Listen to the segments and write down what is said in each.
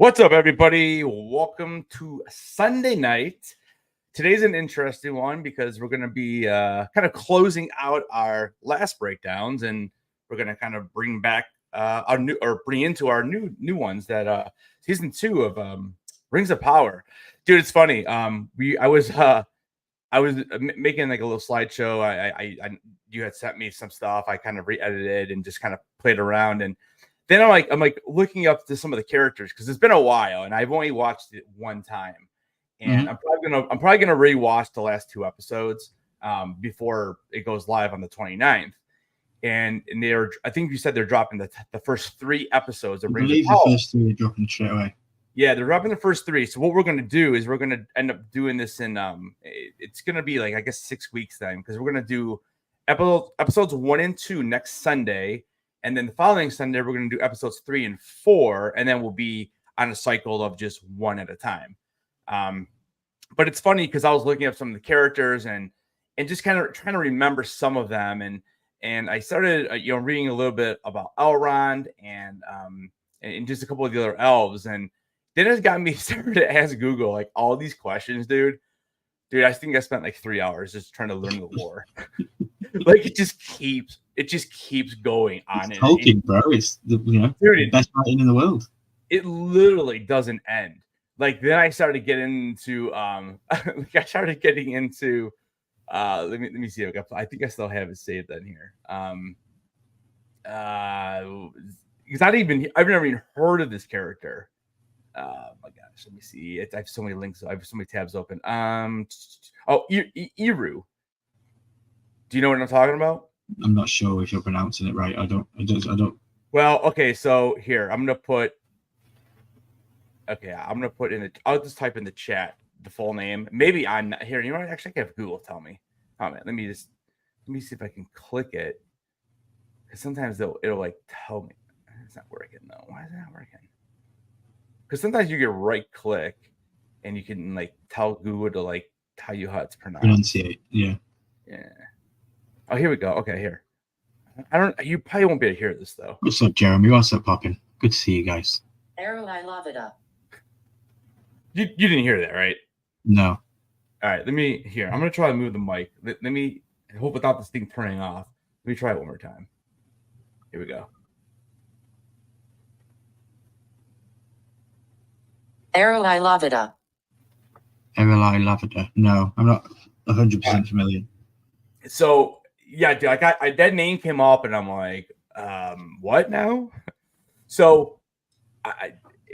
What's up, everybody? Welcome to Sunday night. Today's an interesting one because we're going to be kind of closing out our last breakdowns, and we're going to kind of bring back bring into our new ones that season 2 of Rings of Power. Dude, it's funny. I was making like a little slideshow. I you had sent me some stuff. I kind of re-edited and just kind of played around, and then I'm like looking up to some of the characters because it's been a while and I've only watched it one time, and I'm probably gonna rewatch the last 2 episodes before it goes live on the 29th. And I think you said they're dropping the first 3 episodes of Rings of Power. The first 3 are dropping straight away. Yeah, they're dropping the first 3. So what we're gonna do is we're gonna end up doing this in it's gonna be like I guess 6 weeks then, because we're gonna do episodes 1 and 2 next Sunday. And then the following Sunday, we're going to do episodes 3 and 4, and then we'll be on a cycle of just one at a time. But it's funny because I was looking up some of the characters and just kind of trying to remember some of them, and I started reading a little bit about Elrond and just a couple of the other elves, and then it got me started to ask Google like all these questions, dude. I think I spent like 3 hours just trying to learn the lore. Like it just keeps going on. It's Tolkien, bro. It's the best writing in the world. It literally doesn't end. Like then I started getting into let me see. I think I still have it saved in here. Because I've never even heard of this character. My gosh, let me see. I have so many links. I have so many tabs open. Eru. Do you know what I'm talking about? I'm not sure if you're pronouncing it right. I don't. Well, okay. So here, I'm gonna put I'll just type in the chat the full name. Maybe I'm not here. You know what? Actually, I can have Google tell me. Oh man, let me see if I can click it. Because sometimes it'll like tell me. It's not working though. Why is it not working? Because sometimes you can right click and you can like tell Google to like tell you how it's pronounced. Pronunciate. Yeah. Oh, here we go. Okay, here. You probably won't be able to hear this though. What's up, Jeremy? What's up, Poppin? Good to see you guys. Arrow, I love it up. You didn't hear that, right? No. All right, I'm gonna try to move the mic. Let me hope without this thing turning off. Let me try it one more time. Here we go. Arrow, I love it up. Arrow, I love it. No, I'm not 100% familiar. So yeah, dude, that name came up, and I'm like, what now? So,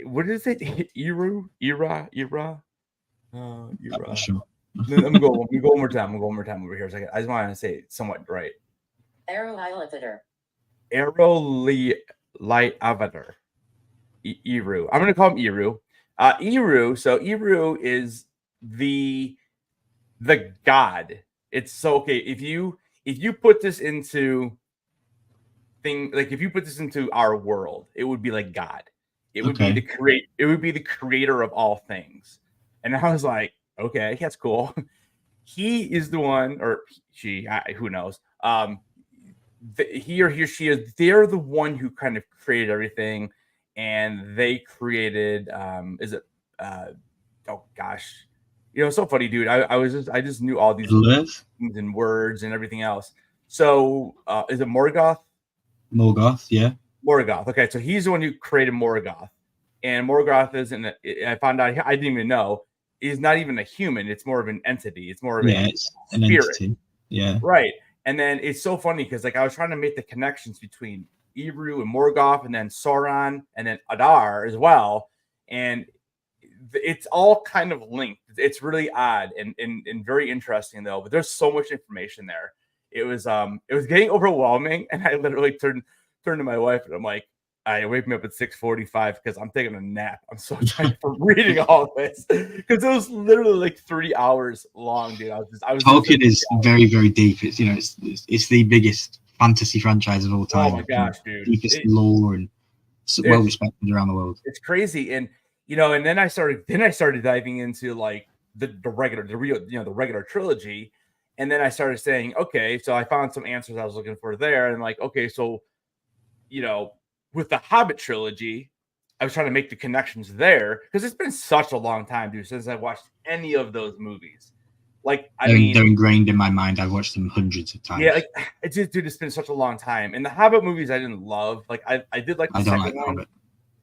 what is it? Ira. I'm not sure. Let me go one more time. I'm going one more time over here. So I just want to say it somewhat right. Arrow, I love it. Arrow light avatar. Eru. I'm gonna call him Eru. Eru. So Eru is the god. It's so okay if you put this into if you put this into our world, it would be like God. It would be the creator of all things. And I was like, okay, that's cool. He is the one, or she, who knows? He or she is. They're the one who kind of created everything, and they created. Oh gosh. It's so funny, dude. I just knew all these things and words and everything else. So, is it Morgoth? Morgoth, yeah. Morgoth. Okay, so he's the one who created Morgoth, and Morgoth isn't. I found out. I didn't even know. He's not even a human. It's more of an entity. It's more of it's an entity. Yeah. Right. And then it's so funny because I was trying to make the connections between Eru and Morgoth, and then Sauron, and then Adar as well, and it's all kind of linked. It's really odd and very interesting though. But there's so much information there. It was getting overwhelming, and I literally turned to my wife and I'm like, I wake me up at 6:45 because I'm taking a nap. I'm so tired for reading all this because it was literally like 3 hours long, dude. Tolkien is very, very deep. It's the biggest fantasy franchise of all time. Oh my gosh, dude! Deepest lore and well respected around the world. It's crazy, and and then I started diving into like the regular trilogy, and then I started saying, okay, so I found some answers I was looking for there, and like, okay, so with the Hobbit trilogy, I was trying to make the connections there because it's been such a long time, dude, since I watched any of those movies. Like, I mean, they're ingrained in my mind. I've watched them hundreds of times. yeah, like it's just, dude, it's been such a long time. And the Hobbit movies, I didn't love. Like, I did like the I don't second like one. Hobbit.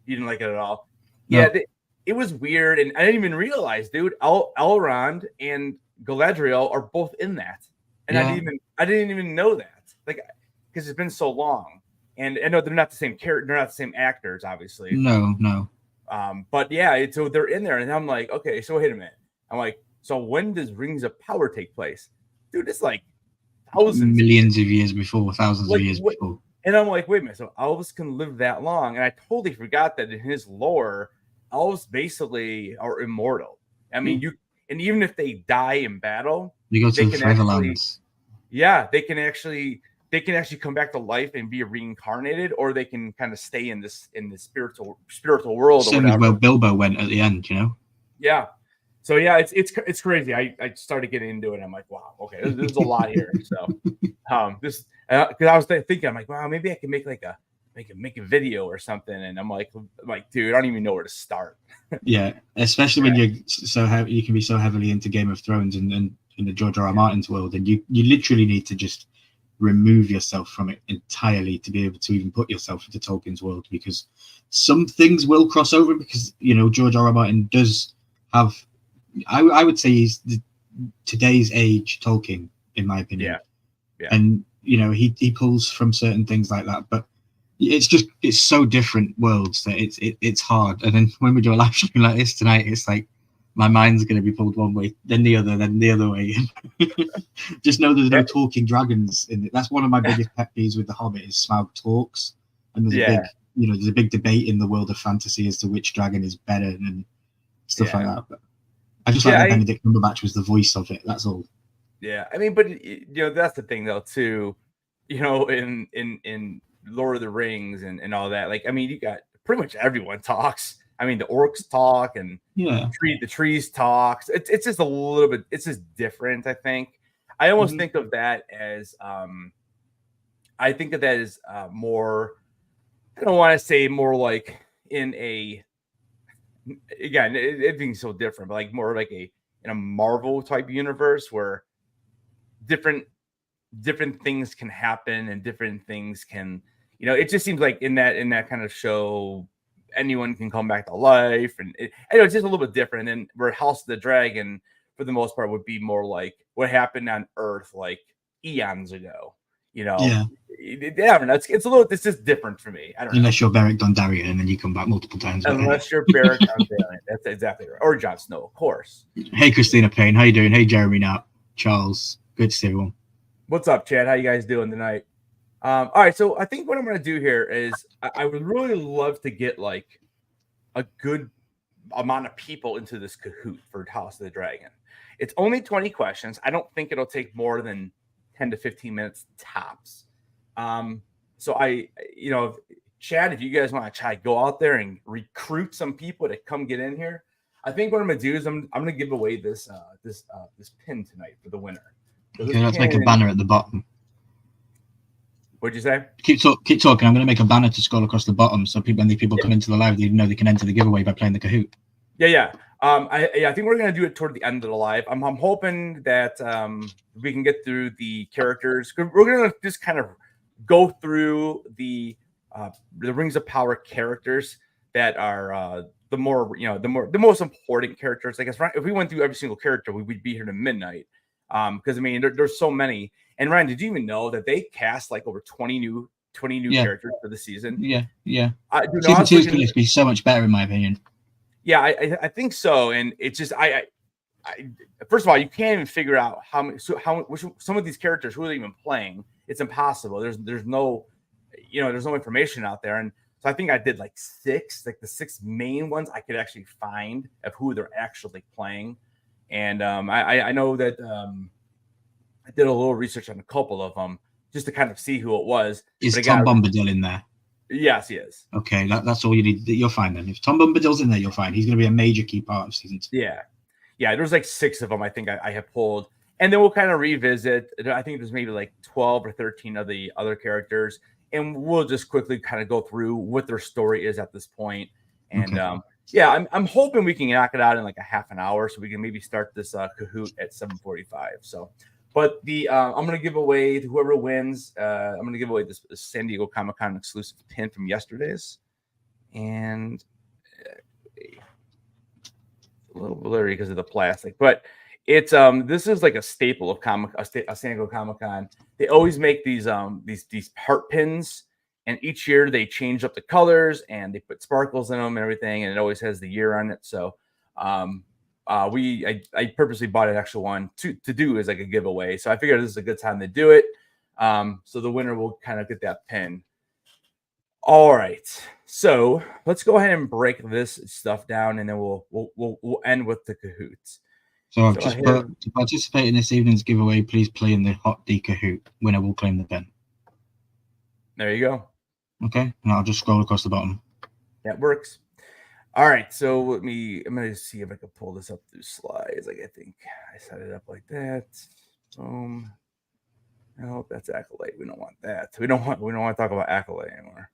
You didn't like it at all. No. Yeah, it was weird, and I didn't even realize, dude. Elrond and Galadriel are both in that, and Yeah. I didn't even know that, like, because it's been so long. And I know they're not the same character, they're not the same actors, obviously. No. But yeah, so they're in there, and I'm like, okay, so wait a minute. I'm like, so when does Rings of Power take place, dude? It's like thousands, millions of years before, thousands of years before. And I'm like, wait a minute, so elves can live that long? And I totally forgot that in his lore, elves basically are immortal. I mean, and even if they die in battle, You go to the can actually, Foreverlands. yeah, they can actually come back to life and be reincarnated, or they can kind of stay in this spiritual world. Same as where Bilbo went at the end, you know. Yeah. So yeah, it's crazy. I started getting into it. And I'm like, wow, okay, there's a lot here. So this because I was thinking, I'm like, wow, maybe I can make like a video or something. And I'm like, dude, I don't even know where to start. Yeah, especially when you can be so heavily into Game of Thrones and in the George R. R. Martin's world, and you literally need to just remove yourself from it entirely to be able to even put yourself into Tolkien's world, because some things will cross over, because George R. R. Martin does have, I would say he's today's age Tolkien, in my opinion. Yeah. And he pulls from certain things like that, but it's so different worlds that it's hard. And then when we do a live stream like this tonight, it's like my mind's going to be pulled one way, then the other way. Just know there's no talking dragons in it. That's one of my biggest pet peeves with The Hobbit, is Smaug talks, and there's a big debate in the world of fantasy as to which dragon is better and stuff like that. But I just like that Benedict Cumberbatch was the voice of it. That's all. Yeah, I mean, but that's the thing though too. In Lord of the Rings and all that. Like, I mean, you got pretty much everyone talks. I mean, the orcs talk, and the trees talks. It's just a little bit. It's just different. I think. I almost think of that as more. I don't want to say more like in a. Again, it being so different, but like more like in a Marvel type universe where different things can happen and different things can. It just seems like in that kind of show, anyone can come back to life, and it's just a little bit different. And then where House of the Dragon, for the most part, would be more like what happened on Earth like eons ago. I don't know. It's just different for me. I don't know. Unless you're Beric Dondarrion, and then you come back multiple times. Unless you're Beric Dondarrion, that's exactly right. Or Jon Snow, of course. Hey, Christina Payne, how you doing? Hey, Jeremy Knapp, Charles, good to see everyone. What's up, Chad? How you guys doing tonight? All right, so I think what I'm going to do here is I would really love to get like a good amount of people into this Kahoot for House of the Dragon. It's only 20 questions. I don't think it'll take more than 10 to 15 minutes tops. So Chad, if you guys want to try, go out there and recruit some people to come get in here. I think what I'm going to do is I'm going to give away this pin tonight for the winner. So okay, let's make a banner at the bottom. What'd you say? Keep talking. I'm going to make a banner to scroll across the bottom, so when people come into the live, they know they can enter the giveaway by playing the Kahoot. Yeah. I think we're going to do it toward the end of the live. I'm hoping that we can get through the characters. We're going to just kind of go through the Rings of Power characters that are the most important characters. I guess if we went through every single character, we'd be here to midnight. Because I mean, there's so many. And Ryan, did you even know that they cast like over 20 new characters for the season? Yeah. Season 2 is going to be so much better, in my opinion. Yeah, I think so. And it's just I first of all, you can't even figure out which some of these characters, who are they even playing. It's impossible. There's no information out there. And so I think I did like the six main ones I could actually find of who they're actually playing. And I know that I did a little research on a couple of them just to kind of see who it was. Is Tom Bombadil in there? Yes, he is. Okay, that's all you need. You're fine then. If Tom Bombadil's in there, you're fine. He's going to be a major key part of season 2. Yeah. There's like 6 of them I think I have pulled, and then we'll kind of revisit. I think there's maybe like 12 or 13 of the other characters, and we'll just quickly kind of go through what their story is at this point. And Okay. yeah, I'm hoping we can knock it out in like a half an hour, so we can maybe start this Kahoot at 7:45. So, but the I'm gonna give away to whoever wins. I'm gonna give away this San Diego Comic-Con exclusive pin from yesterday's, and a little blurry because of the plastic, but it's this is like a staple of San Diego Comic-Con. They always make these heart pins, and each year they change up the colors and they put sparkles in them and everything, and it always has the year on it. So I purposely bought an extra one to do as like a giveaway. So I figured this is a good time to do it. So the winner will kind of get that pin. All right, so let's go ahead and break this stuff down, and then we'll end with the Kahoots. So I've just put, to participate in this evening's giveaway, please play in the Hot D Kahoot. Winner will claim the pen. There you go. Okay, and I'll just scroll across the bottom. That works. All right, so I'm gonna see if I can pull this up through slides. Like I think I set it up like that. Boom. No, that's Acolyte. We don't want that. We don't want to talk about Acolyte anymore.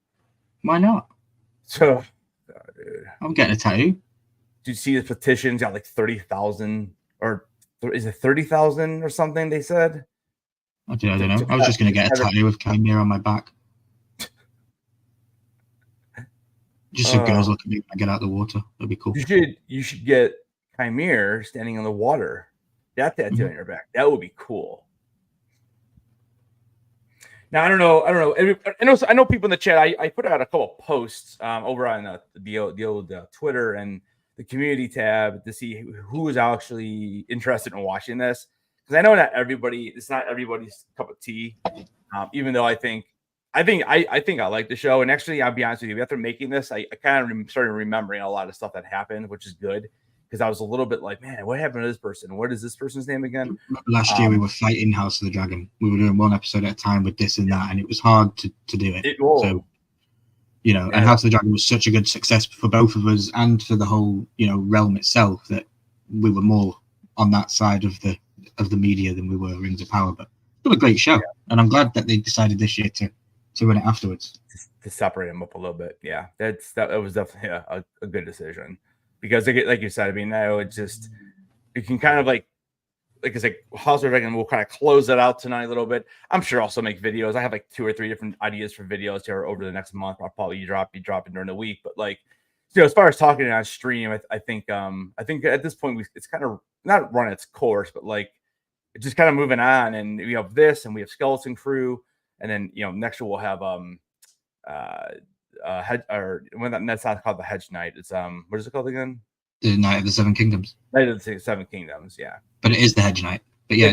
Why not? So, dude, I'm getting a tattoo. Do you see the petitions got like 30,000 or is it 30,000 or something? They said. I don't know. I was just gonna get a tattoo with Chimera on my back. Just so girls look at me when I get out of the water. That'd be cool. You should get Chimera standing in the water. That tattoo on your back. That would be cool. Now I don't know. I know people in the chat. I put out a couple of posts over on the old Twitter and the community tab to see who is actually interested in watching this, because I know it's not everybody's cup of tea. Even though I think I like the show, and actually I'll be honest with you, after making this, I kind of started remembering a lot of stuff that happened, which is good. Because I was a little bit like, man, what happened to this person? What is this person's name again? Last year we were fighting House of the Dragon. We were doing one episode at a time with this and that, and it was hard to do it. So, and House of the Dragon was such a good success for both of us and for the whole, realm itself, that we were more on that side of the media than we were Rings of Power. But still a great show, and I'm glad that they decided this year to run it afterwards. To separate them up a little bit, yeah, that was definitely a good decision. Because like you said, I mean, now it's just you can kind of like I said, House of the Dragon. We'll kind of close it out tonight a little bit. I'm sure also make videos. I have like 2 or 3 different ideas for videos here over the next month. I'll probably be dropping during the week. But like, as far as talking on stream, I think at this point it's kind of not run its course, but like it's just kind of moving on. And we have this, and we have Skeleton Crew, and then next year we'll have that's not called the Hedge Knight. It's what is it called again? The Night of the Seven Kingdoms. Night of the Seven Kingdoms, yeah. But it is the Hedge Knight. But yeah,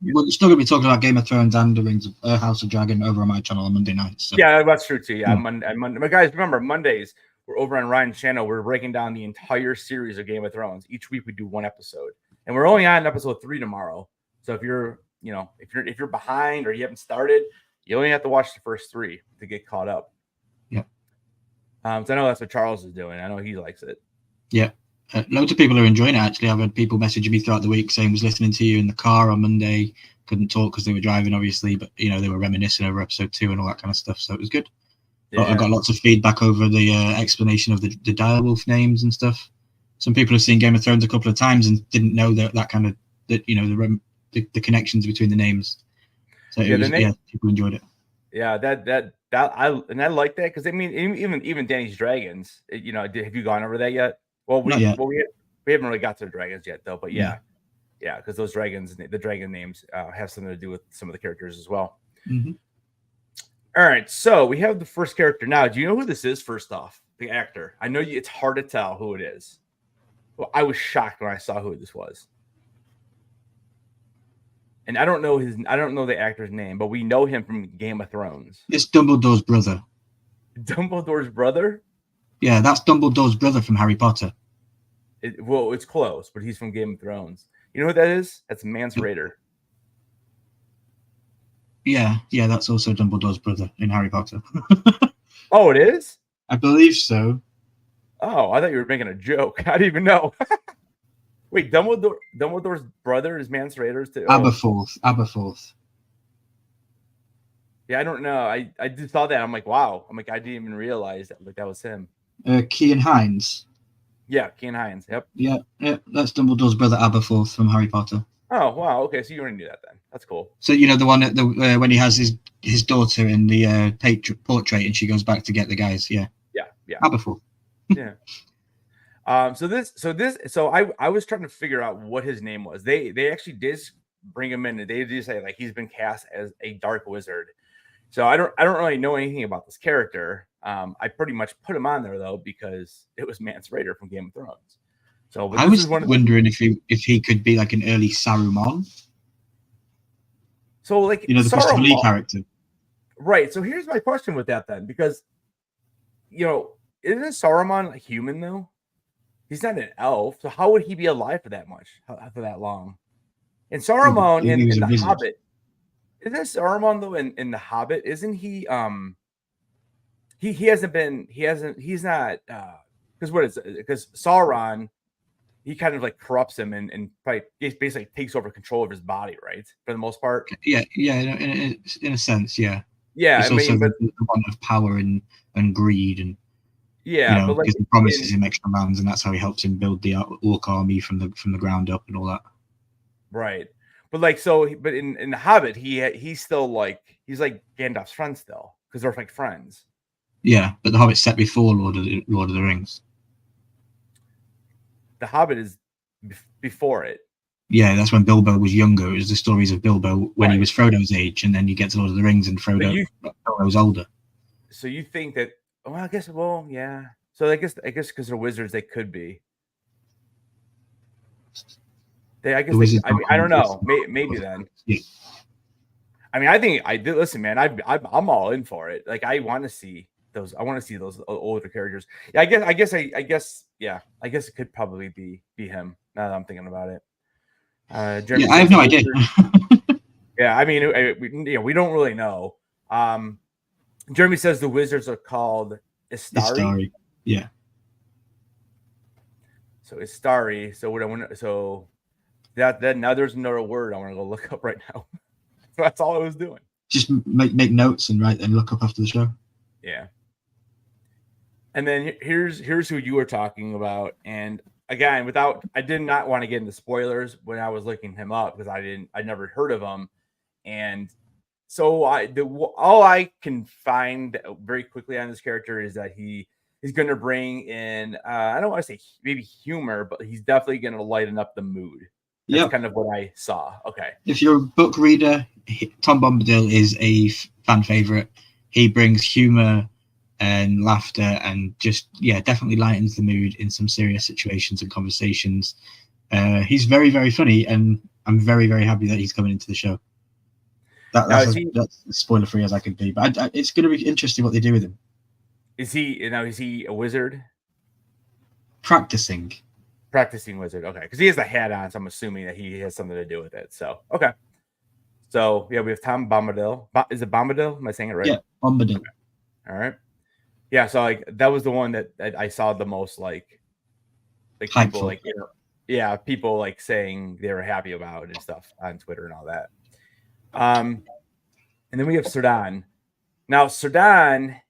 we're still gonna be talking about Game of Thrones and the Rings of House of Dragon over on my channel on Monday nights. So. Yeah, that's true too. Yeah, Monday. But guys, remember Mondays we're over on Ryan's channel. We're breaking down the entire series of Game of Thrones. Each week we do one episode, and we're only on episode 3 tomorrow. So if you're behind or you haven't started, you only have to watch the first 3 to get caught up. So I know that's what Charles is doing. I know he likes it. Yeah. Loads of people are enjoying it, actually. I've had people messaging me throughout the week saying, was listening to you in the car on Monday. Couldn't talk because they were driving, obviously. But, they were reminiscing over episode 2 and all that kind of stuff. So it was good. Yeah. I got lots of feedback over the explanation of the direwolf names and stuff. Some people have seen Game of Thrones a couple of times and didn't know that kind of, the connections between the names. So people enjoyed it. Yeah, I like that, because I mean, even Danny's Dragons, have you gone over that yet? Well, we haven't really got to the dragons yet, though. But yeah, because those dragons, the dragon names, have something to do with some of the characters as well. Mm-hmm. All right, so we have the first character now. Do you know who this is? First off, the actor. I know it's hard to tell who it is. Well, I was shocked when I saw who this was. And I don't know the actor's name, but we know him from Game of Thrones. It's Dumbledore's brother. Dumbledore's brother? Yeah, that's Dumbledore's brother from Harry Potter. It's close, but he's from Game of Thrones. You know who that is? That's Mance Rayder. Yeah, that's also Dumbledore's brother in Harry Potter. Oh, it is? I believe so. Oh, I thought you were making a joke. I didn't even know. Wait, Dumbledore's brother is Mance Rayder's too? Aberforth. Yeah, I don't know. I just saw that. I'm like, wow. I didn't even realize that. Like, that was him. Cian Hines. Yeah, Keen Hines. Yep. Yeah, that's Dumbledore's brother Aberforth from Harry Potter. Oh wow. Okay, so you already knew that then. That's cool. So you know the one at the when he has his daughter in the portrait, and she goes back to get the guys. Yeah. Yeah. Aberforth. Yeah. So I was trying to figure out what his name was. They actually did bring him in, and they did say like he's been cast as a dark wizard. So I don't really know anything about this character. I pretty much put him on there though because it was Mance Rayder from Game of Thrones. So I was wondering if he could be like an early Saruman. So like the Christopher Lee character. Right. So here's my question with that then, because isn't Saruman a human though? He's not an elf, so how would he be alive for that much, for that long? And Saruman in the wizard. Hobbit, isn't Saruman though in the Hobbit? Isn't he? He's not. Because Sauron, he kind of like corrupts him and basically takes over control of his body, right? For the most part. Yeah. In a sense, yeah. Yeah, it's also the one of power and greed and. Yeah, but because he promises him extra lands, and that's how he helps him build the orc army from the ground up and all that. Right, but in the Hobbit, he's still he's like Gandalf's friend still because they're like friends. Yeah, but the Hobbit's set before Lord of the Rings. The Hobbit is before it. Yeah, that's when Bilbo was younger. It was the stories of Bilbo when he was Frodo's age, and then you get to Lord of the Rings, and Frodo was older. So you think that? Well, I guess. Well, yeah. So I guess because they're wizards, they could be. I don't know. Maybe then. Yeah. I mean, I think I did. Listen, man, I'm all in for it. Like, I want to see those. I want to see those older characters. Yeah, I guess. Yeah, I guess it could probably be him. Now that I'm thinking about it. Jeremy, I have no idea. Yeah, I mean, we don't really know. Jeremy says the wizards are called Istari. Yeah. So Istari. So what I want. So that now there's another word I want to go look up right now. So that's all I was doing. Just make notes and write and look up after the show. Yeah. And then here's who you were talking about. And again, I did not want to get into spoilers when I was looking him up because I never heard of him. And so all I can find very quickly on this character is that he's going to bring in, I don't want to say maybe humor, but he's definitely going to lighten up the mood. That's kind of what I saw. Okay. If you're a book reader, Tom Bombadil is a fan favorite. He brings humor and laughter and just, definitely lightens the mood in some serious situations and conversations. He's very, very funny, and I'm very, very happy that he's coming into the show. That's as spoiler free as I could be, but it's going to be interesting what they do with him. Is he a wizard? Practicing wizard. Okay, because he has the hat on, so I'm assuming that he has something to do with it. So okay, so yeah, we have Tom Bombadil. Is it Bombadil? Am I saying it right? Yeah, Bombadil. Okay. All right. Yeah, so that was the one that I saw the most people people saying they were happy about and stuff on Twitter and all that. And then we have Sardan. Now Sardan,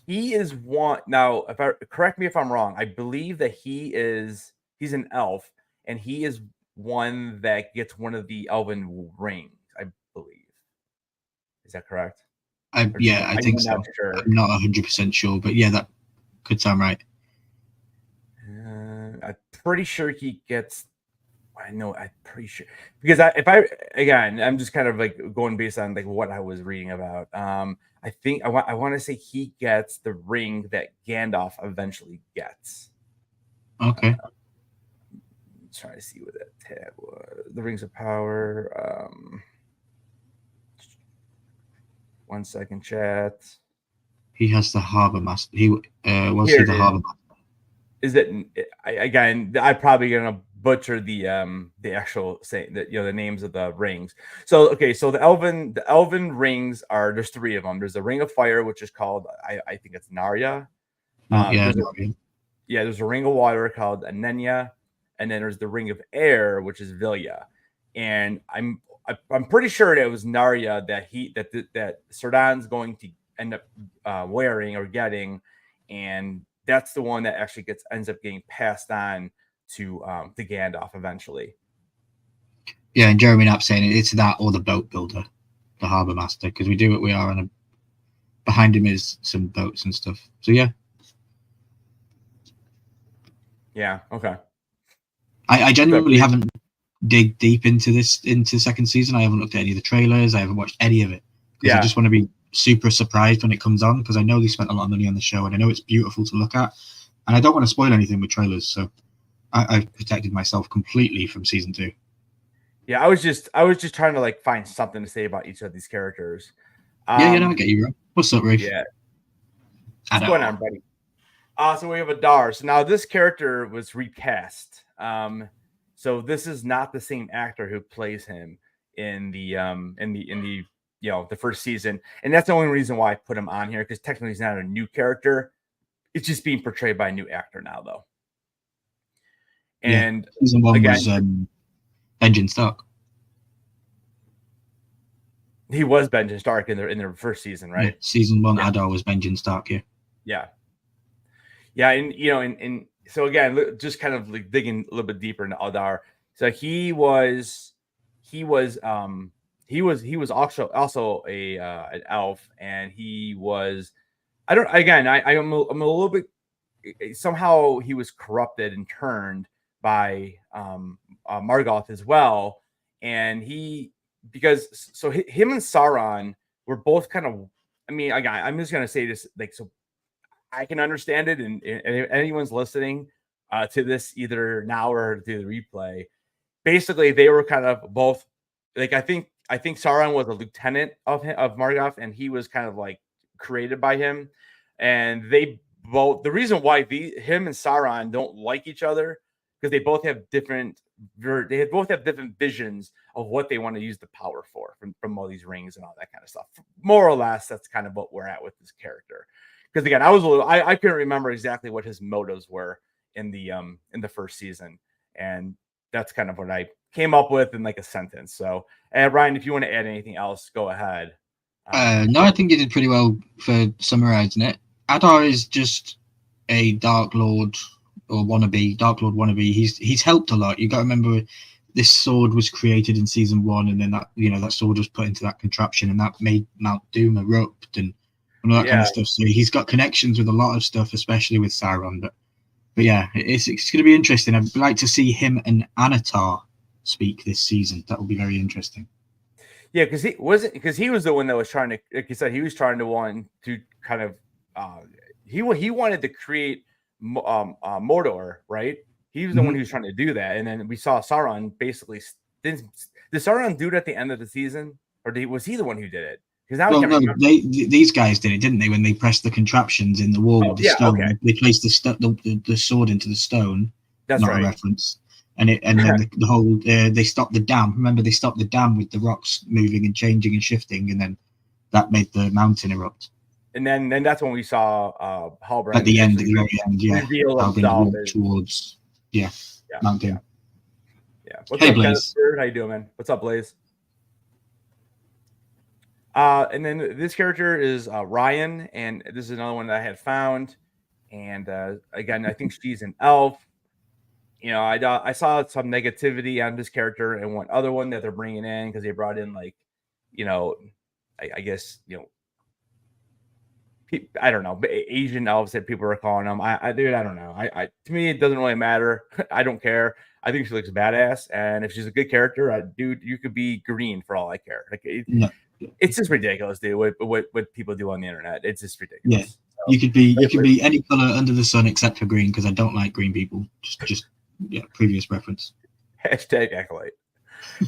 he is one. Now, correct me if I'm wrong, I believe that he's an elf, and he is one that gets one of the elven rings. I believe. Is that correct? I think so. Sure. I'm not 100% sure, but yeah, that could sound right. I'm pretty sure he gets. I'm pretty sure because I'm just kind of going based on what I was reading about. I think I want to say he gets the ring that Gandalf eventually gets. Okay. Trying to see what that tab was. The rings of power. 1 second, chat. He has the harbor master. He was the harbor master. Is it again? I'm probably gonna butcher the actual the names of the rings. So the elven rings there's 3 of them. There's the ring of fire, which is called I think it's Narya. There's a ring of water called Anenya, and then there's the ring of air, which is Vilya. And I'm pretty sure that it was Narya that Sardan's going to end up wearing or getting, and that's the one that actually ends up getting passed on to Gandalf eventually. Yeah, and Jeremy Knapp saying it's that or the boat builder, the harbour master, because we do what we are, and behind him is some boats and stuff. So yeah. Okay. I genuinely haven't dig deep into second season. I haven't looked at any of the trailers. I haven't watched any of it because I just want to be super surprised when it comes on, because I know they spent a lot of money on the show and I know it's beautiful to look at, and I don't want to spoil anything with trailers, so I've protected myself completely from season 2. Yeah, I was just trying to like find something to say about each of these characters. I get you, bro. What's up, Rafe? Yeah, what's going on, buddy? So we have Adar. So now this character was recast. So this is not the same actor who plays him in the the first season, and that's the only reason why I put him on here, because technically he's not a new character. It's just being portrayed by a new actor now, though. And season 1 was Benjen Stark. He was Benjen Stark in their first season, right? Yeah, season 1, Adar was Benjen Stark. Yeah, and and so again, just kind of like digging a little bit deeper into Adar. So he was also an elf, and he was I'm a little bit, somehow he was corrupted and turned by Morgoth as well, and him and Sauron were both kind of, I'm just gonna say this, like, so I can understand it, and anyone's listening to this either now or through the replay, basically they were kind of both, like, I think Sauron was a lieutenant of Morgoth, and he was kind of like created by him, and the reason why him and Sauron don't like each other, because they both have different visions of what they want to use the power for from all these rings and all that kind of stuff. More or less, that's kind of what we're at with this character. Because again, I couldn't remember exactly what his motives were in the first season, and that's kind of what I came up with in like a sentence. So, Ryan, if you want to add anything else, go ahead. No, I think you did pretty well for summarizing it. Adar is just a Dark Lord wannabe. He's helped a lot. You got to remember, this sword was created in season 1, and then that sword was put into that contraption, and that made Mount Doom erupt and all that kind of stuff. So he's got connections with a lot of stuff, especially with Sauron. But yeah, it's going to be interesting. I'd like to see him and Anatar speak this season. That will be very interesting. Yeah, because he was the one that was trying to, like you said, he was trying to kind of he wanted to create Mordor, right? He was the one who was trying to do that, and then we saw Sauron basically. Did Sauron do it at the end of the season, or was he the one who did it? These guys did it, didn't they? When they pressed the contraptions in the wall with the stone, they placed the sword into the stone. That's not right. A reference. And then the whole they stopped the dam. Remember, they stopped the dam with the rocks moving and changing and shifting, and then that made the mountain erupt. And then that's when we saw Halbrand at the very end, reveal himself towards Mount Doom. Yeah. What's up, Blaze? How you doing, man? What's up, Blaze? And then this character is Ryan, and this is another one that I had found. And again, I think she's an elf. I saw some negativity on this character and one other one that they're bringing in, because they brought in, like, I guess, I don't know, Asian elves that people are calling them. I don't know. To me, it doesn't really matter. I don't care. I think she looks badass, and if she's a good character, dude, you could be green for all I care. Like, it's just ridiculous, dude. What people do on the internet, it's just ridiculous. Yeah, so, you could be any color under the sun except for green, because I don't like green people. Just previous reference. Hashtag Acolyte.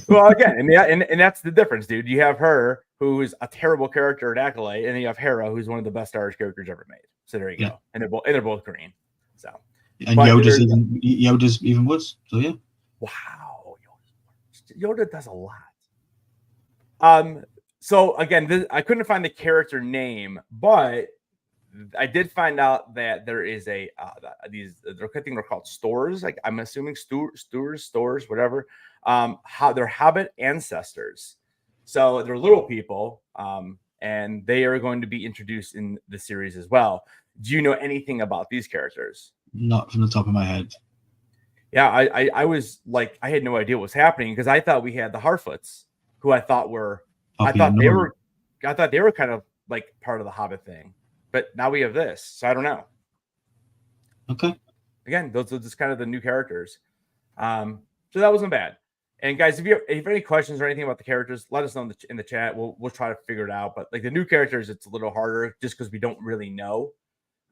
Well, again, and that's the difference, dude. You have her, who is a terrible character at Acolyte, and then you have Hera, who's one of the best Star Wars characters ever made. So there you go. And they're both green. So, and Yoda's even worse. So yeah. Wow, Yoda does a lot. So again, I couldn't find the character name, but I did find out that there is I think they're called stores. Like, I'm assuming stores, whatever. How they're Hobbit ancestors. So they're little people, and they are going to be introduced in the series as well. Do you know anything about these characters? Not from the top of my head. Yeah, I was like, I had no idea what was happening because I thought we had the Harfoots, who I thought Poppy and they Nora. were, I thought they were kind of like part of the Hobbit thing, but now we have this, so I don't know. Okay. Again, those are just kind of the new characters. So that wasn't bad. And guys, if you have any questions or anything about the characters, let us know in the chat. We'll try to figure it out. But like the new characters, it's a little harder just because we don't really know.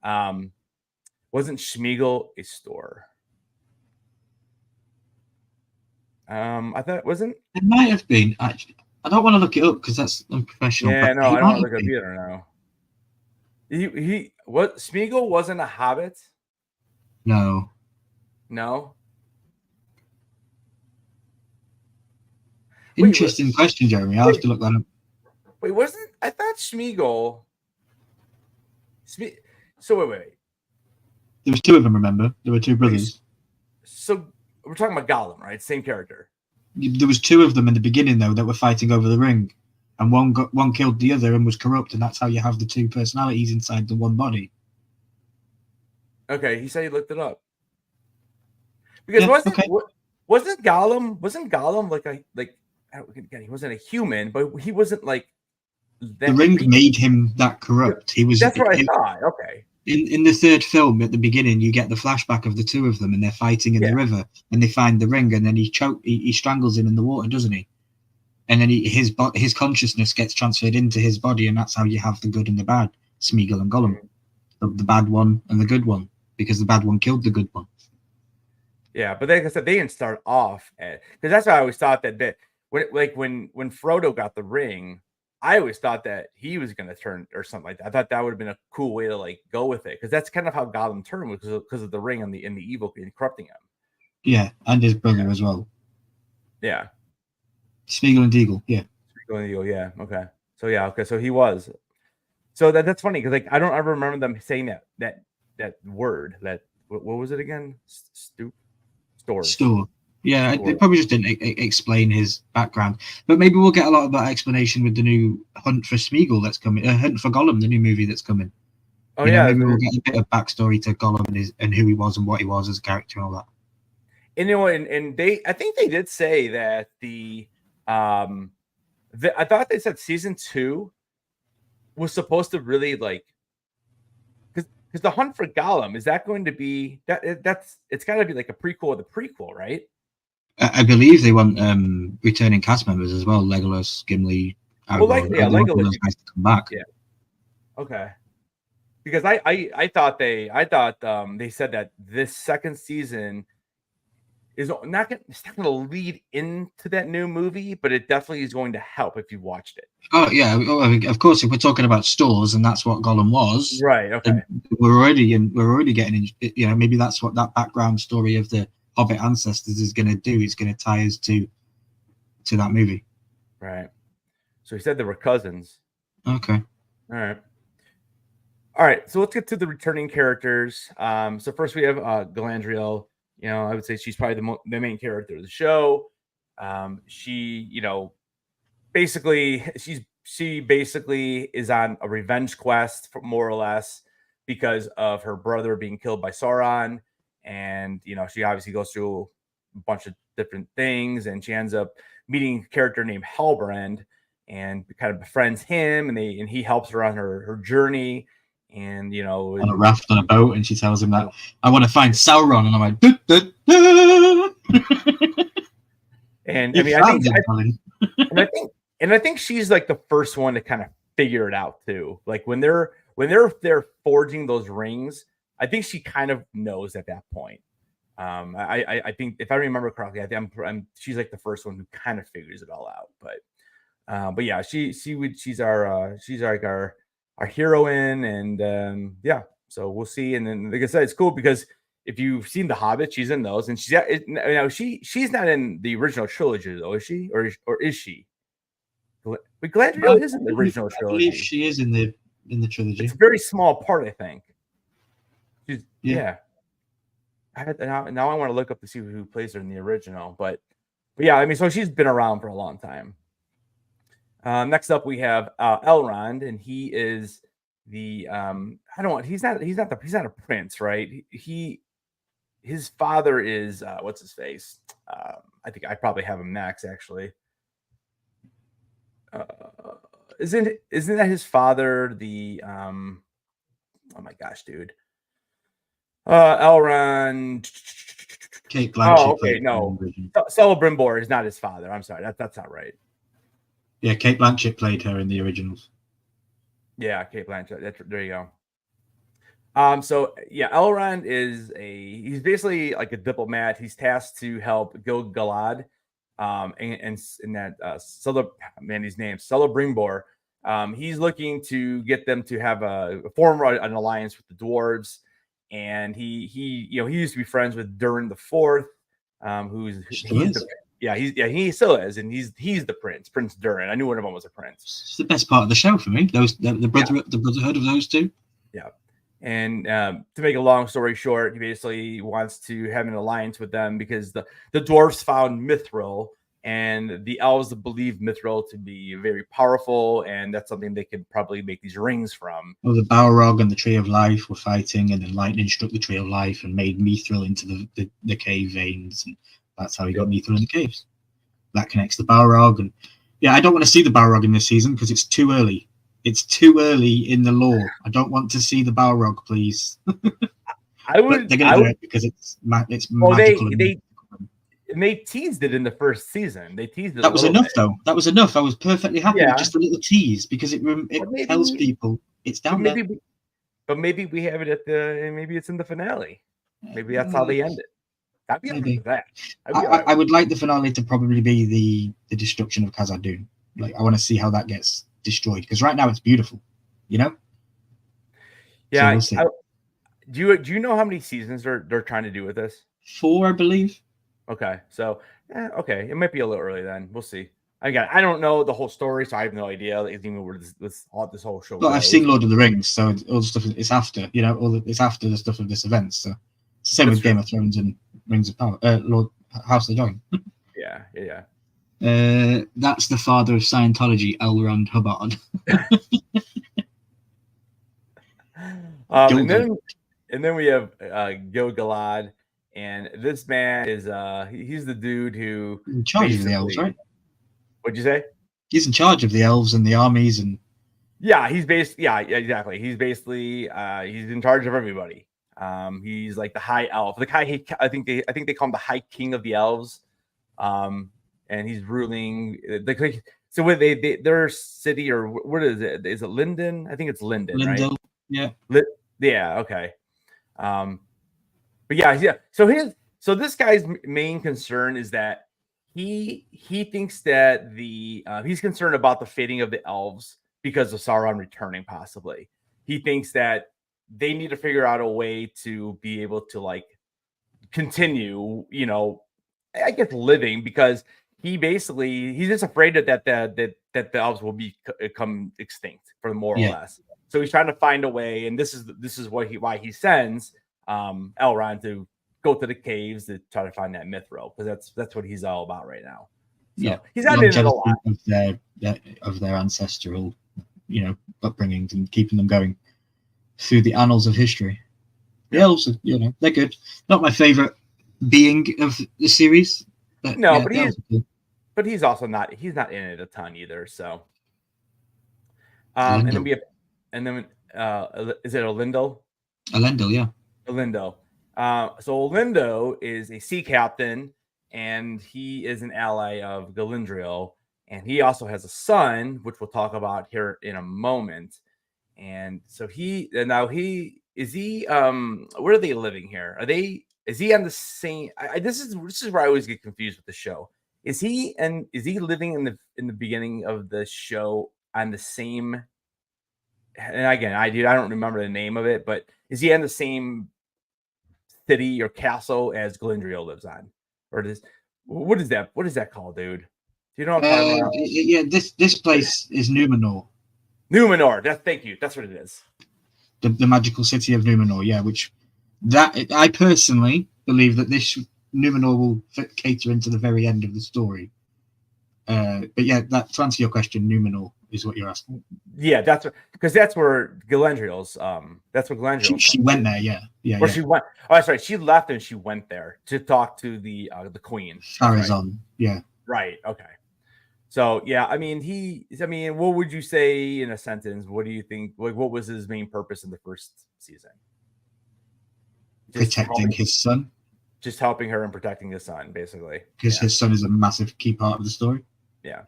Wasn't Schmeagol a store? I thought it wasn't. It might have been actually. I don't want to look it up because that's unprofessional. Yeah, but no, he I don't might want to have look up been. either. No. He what? Schmeagol wasn't a Hobbit. No. No. Interesting question, Jeremy. I'll have to look that up. Wait, wasn't I thought Schmeagol? So wait. There was two of them. Remember, there were two brothers. So we're talking about Gollum, right? Same character. There was two of them in the beginning though that were fighting over the ring, and one killed the other and was corrupt, and that's how you have the two personalities inside the one body. Okay, he said he looked it up. Because wasn't Gollum like again, he wasn't a human, but he wasn't like that. The ring made him that corrupt. He was. That's what I thought. Okay. In the third film, at the beginning, you get the flashback of the two of them, and they're fighting in the river, and they find the ring, and then he strangles him in the water, doesn't he? And then his consciousness gets transferred into his body, and that's how you have the good and the bad, Smeagol and Gollum, the bad one and the good one, because the bad one killed the good one. Yeah, but like I said, they didn't start off because that's why I always thought that when Frodo got the ring, I always thought that he was going to turn or something like that. I thought that would have been a cool way to like go with it because that's kind of how Gollum turned because of the ring and the evil and corrupting him. Yeah, and his brother as well. Yeah, Smeagol and Deagle. Yeah, Smeagol and Deagle. Yeah. Okay. So yeah. Okay. So he was. So that's funny because like I don't ever remember them saying that word. That what was it again? Store. Yeah, they probably just didn't explain his background, but maybe we'll get a lot of that explanation with the new Hunt for Smeagol that's coming. Hunt for Gollum, the new movie that's coming. Oh yeah, maybe we'll get a bit of backstory to Gollum and who he was and what he was as a character and all that. And you know, and I think they did say that I thought they said season 2 was supposed to really like because the Hunt for Gollum is that going to be it's got to be like a prequel of the prequel, right? I believe they want returning cast members as well, Legolas, Gimli, Aragorn. Legolas guys to come back. Yeah. Okay. Because I thought they said that this second season is not going to lead into that new movie, but it definitely is going to help if you watched it. Oh yeah, of course. If we're talking about stores and that's what Gollum was, right? Okay, we're already getting, maybe that's what that background story of the Hobbit ancestors is going to do. It's going to tie us to that movie. Right. So he said they were cousins. Okay. All right. So let's get to the returning characters. So first we have Galadriel. I would say she's probably the main character of the show. She, basically she basically is on a revenge quest, more or less, because of her brother being killed by Sauron. And, she obviously goes through a bunch of different things, and she ends up meeting a character named Halbrand and kind of befriends him, and he helps her on her journey. And on a raft on a boat, and she tells him that I want to find Sauron, and I'm like, duh, duh, duh. And I think she's like the first one to kind of figure it out too. Like when they're forging those rings, I think she kind of knows at that point. I think if I remember correctly, I think she's like the first one who kind of figures it all out. But yeah, she's like our heroine, and so we'll see. And then, like I said, it's cool because if you've seen The Hobbit, she's in those, and she's not in the original trilogy though, is she? Or is she? But Galadriel is in the original trilogy. I believe she is in the trilogy. It's a very small part, I think. Yeah. Now I want to look up to see who plays her in the original, but yeah, I mean, so she's been around for a long time. Next up, we have Elrond, and he is I don't want he's not a prince, right? His father is what's his face? I think I probably have him next actually. Isn't that his father? Oh my gosh, dude. Elrond. Kate Blanchett. Oh, okay, no. Celebrimbor is not his father. I'm sorry, that's not right. Yeah, Kate Blanchett played her in the originals. Yeah, Kate Blanchett. There you go. So yeah, Elrond he's basically like a diplomat. He's tasked to help Gil-galad, and that his name Celebrimbor. He's looking to get them to have form an alliance with the dwarves, and he used to be friends with Durin the Fourth, he still is, and he's the Prince Durin. I knew one of them was a prince. It's the best part of the show for me. The brotherhood of those two. Yeah. And to make a long story short, he basically wants to have an alliance with them because the dwarves found Mithril, and the elves believe Mithril to be very powerful, and that's something they could probably make these rings from. Well, the Balrog and the Tree of Life were fighting, and then lightning struck the Tree of Life and made Mithril into the cave veins, and that's how he got Mithril in the caves. That connects the Balrog, and yeah, I don't want to see the Balrog in this season because it's too early. It's too early in the lore. I don't want to see the Balrog, please. They're going to do it because it's magical. They teased it in the first season. They teased it. That was enough, though. That was enough. I was perfectly happy with just a little tease because it tells people it's down there. But maybe we have it maybe it's in the finale. Maybe that's how they end it. I'd be okay with that. I would like the finale to probably be the destruction of Khazad-dûm. Like, I want to see how that gets destroyed because right now it's beautiful, Yeah. So we'll do you know how many seasons they're trying to do with this? 4, I believe. Okay, so okay, it might be a little early then. We'll see. Again, I don't know the whole story, so I have no idea even where this whole show. Well, I've seen Lord of the Rings, so all the stuff it's after. It's after the stuff of this event. So it's the same with Game of Thrones and Rings of Power. House of the Dragon. Yeah. That's the father of Scientology, L. Ron Hubbard. and then we have Gil-galad, and this man is he's the dude who in charge of the elves, right? What'd you say? He's in charge of the elves and the armies, and exactly. He's basically he's in charge of everybody. He's like the high elf. I think they call him the High King of the Elves. And he's ruling so what their city, or what is it? Is it Linden? I think it's Linden, right? Yeah. Okay. But yeah. So this guy's main concern is that he thinks that he's concerned about the fating of the elves because of Sauron returning, possibly. He thinks that they need to figure out a way to be able to like continue, I guess, living, because he's just afraid that the elves will become extinct, for more or less. So he's trying to find a way, and this is why he sends Elrond to go to the caves to try to find that Mithril, because that's what he's all about right now. So he's not in it a lot of their ancestral, upbringings, and keeping them going through the annals of history. The elves, they're good. Not my favorite being of the series. But he's also not in it a ton either. So, and then we have, is it Elendil? Elendil, yeah. Elendil. So Elendil is a sea captain, and he is an ally of Galadriel, and he also has a son, which we'll talk about here in a moment. And so where are they living here? Is he on the same? This is where I always get confused with the show. Is he living in the beginning of the show on the same? And again, I don't remember the name of it, but is he on the same city or castle as Galadriel lives on, or what is that? What is that called, dude? Do you know what I'm talking about? Yeah, this place is Numenor. Numenor. Thank you. That's what it is. The magical city of Numenor. Yeah, I personally believe that this Numenor will cater into the very end of the story. But yeah, to answer your question, Numenor is what you're asking. Yeah, that's where Galadriel's She went there, yeah. Or she went. Oh, that's right. She left and she went there to talk to the queen. Sarazon, yeah. Right. Okay. So yeah, I mean, what would you say in a sentence? What do you think? Like, what was his main purpose in the first season? Protecting his son. Just helping her and protecting his son, basically. Because his son is a massive key part of the story. Yeah.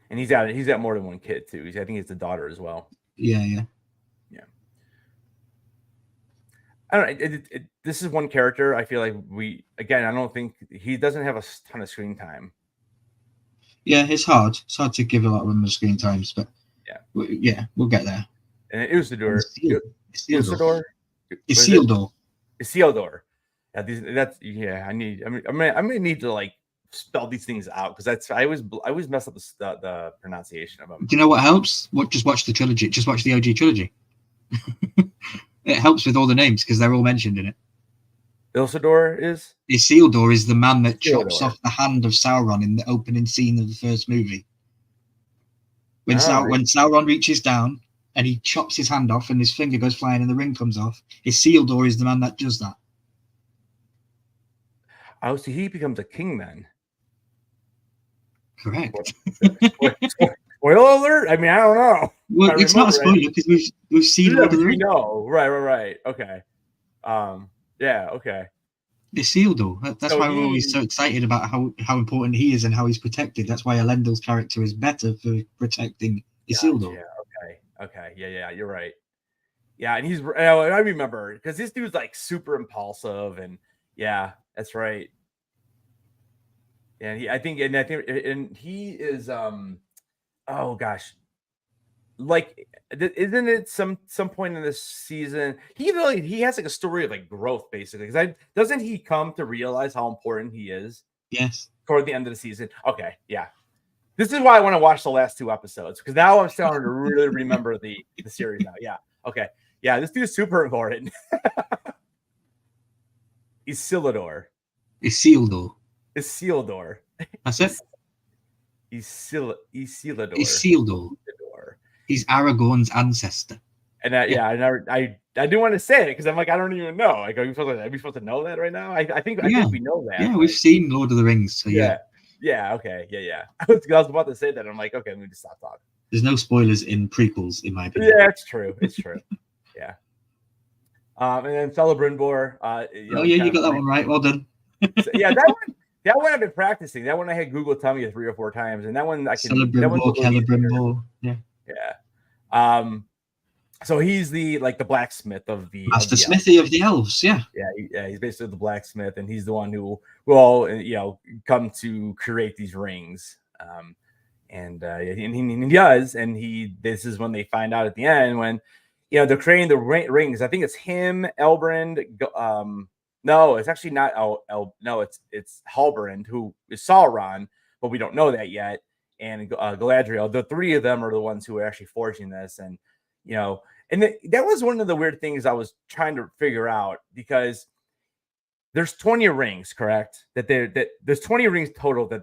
And he's got more than one kid too. I think it's a daughter as well. Yeah. I don't know. This is one character. I feel like I don't think he doesn't have a ton of screen time. Yeah, it's hard. It's hard to give a lot of them the screen times, but we'll get there. And Isildur. Isildur. I'm gonna need to like spell these things out because I always mess up the pronunciation of them. Do you know what helps? Just watch the trilogy. Just watch the OG trilogy. It helps with all the names because they're all mentioned in it. Isildur is the man that chops off the hand of Sauron in the opening scene of the first movie. When Sauron reaches down and he chops his hand off and his finger goes flying and the ring comes off, Isildur is the man that does that. Oh, so he becomes a king then. Correct. Spoiler alert! I mean, I don't know. Well, it's not a spoiler because we've seen Lord of the Rings. No, right. Okay. Yeah. Okay. Isildur. That's why we're always so excited about how important he is and how he's protected. That's why Elendil's character is better for protecting Isildur. Yeah. Okay. Yeah. You're right. Yeah, and I remember because this dude's like super impulsive, and yeah, that's right. And he is oh gosh, like isn't it some point in this season he has like a story of like growth basically because doesn't he come to realize how important he is? Yes, toward the end of the season. Okay, yeah, this is why I want to watch the last two episodes because now I'm starting to really remember the series now. Yeah, okay, yeah, this dude's super important. Isildur. That's it. Isildur. He's Aragorn's ancestor. And I didn't want to say it because I'm like, I don't even know. Like, are we supposed to know that right now? I think we know that. Yeah, we've seen Lord of the Rings. So yeah. Okay. Yeah. I was about to say that. I'm like, okay, let me just stop talking. There's no spoilers in prequels, in my opinion. Yeah, it's true. Yeah. And then Celebrimbor. You got that one right. Well done. So, yeah, that one I've been practicing. That one I had Google tell me 3 or 4 times, and that one I can. Celebrimbor. Yeah. So he's the blacksmith of the master smithy of the elves. Yeah. He's basically the blacksmith, and he's the one who will come to create these rings. And he does, and this is when they find out at the end when they're creating the rings. I think it's him, Elbrand. No, it's actually not. No, it's Halbrand who is Sauron, but we don't know that yet. And Galadriel, the 3 of them are the ones who are actually forging this, and that was one of the weird things I was trying to figure out because there's 20 rings, correct? There's 20 rings total that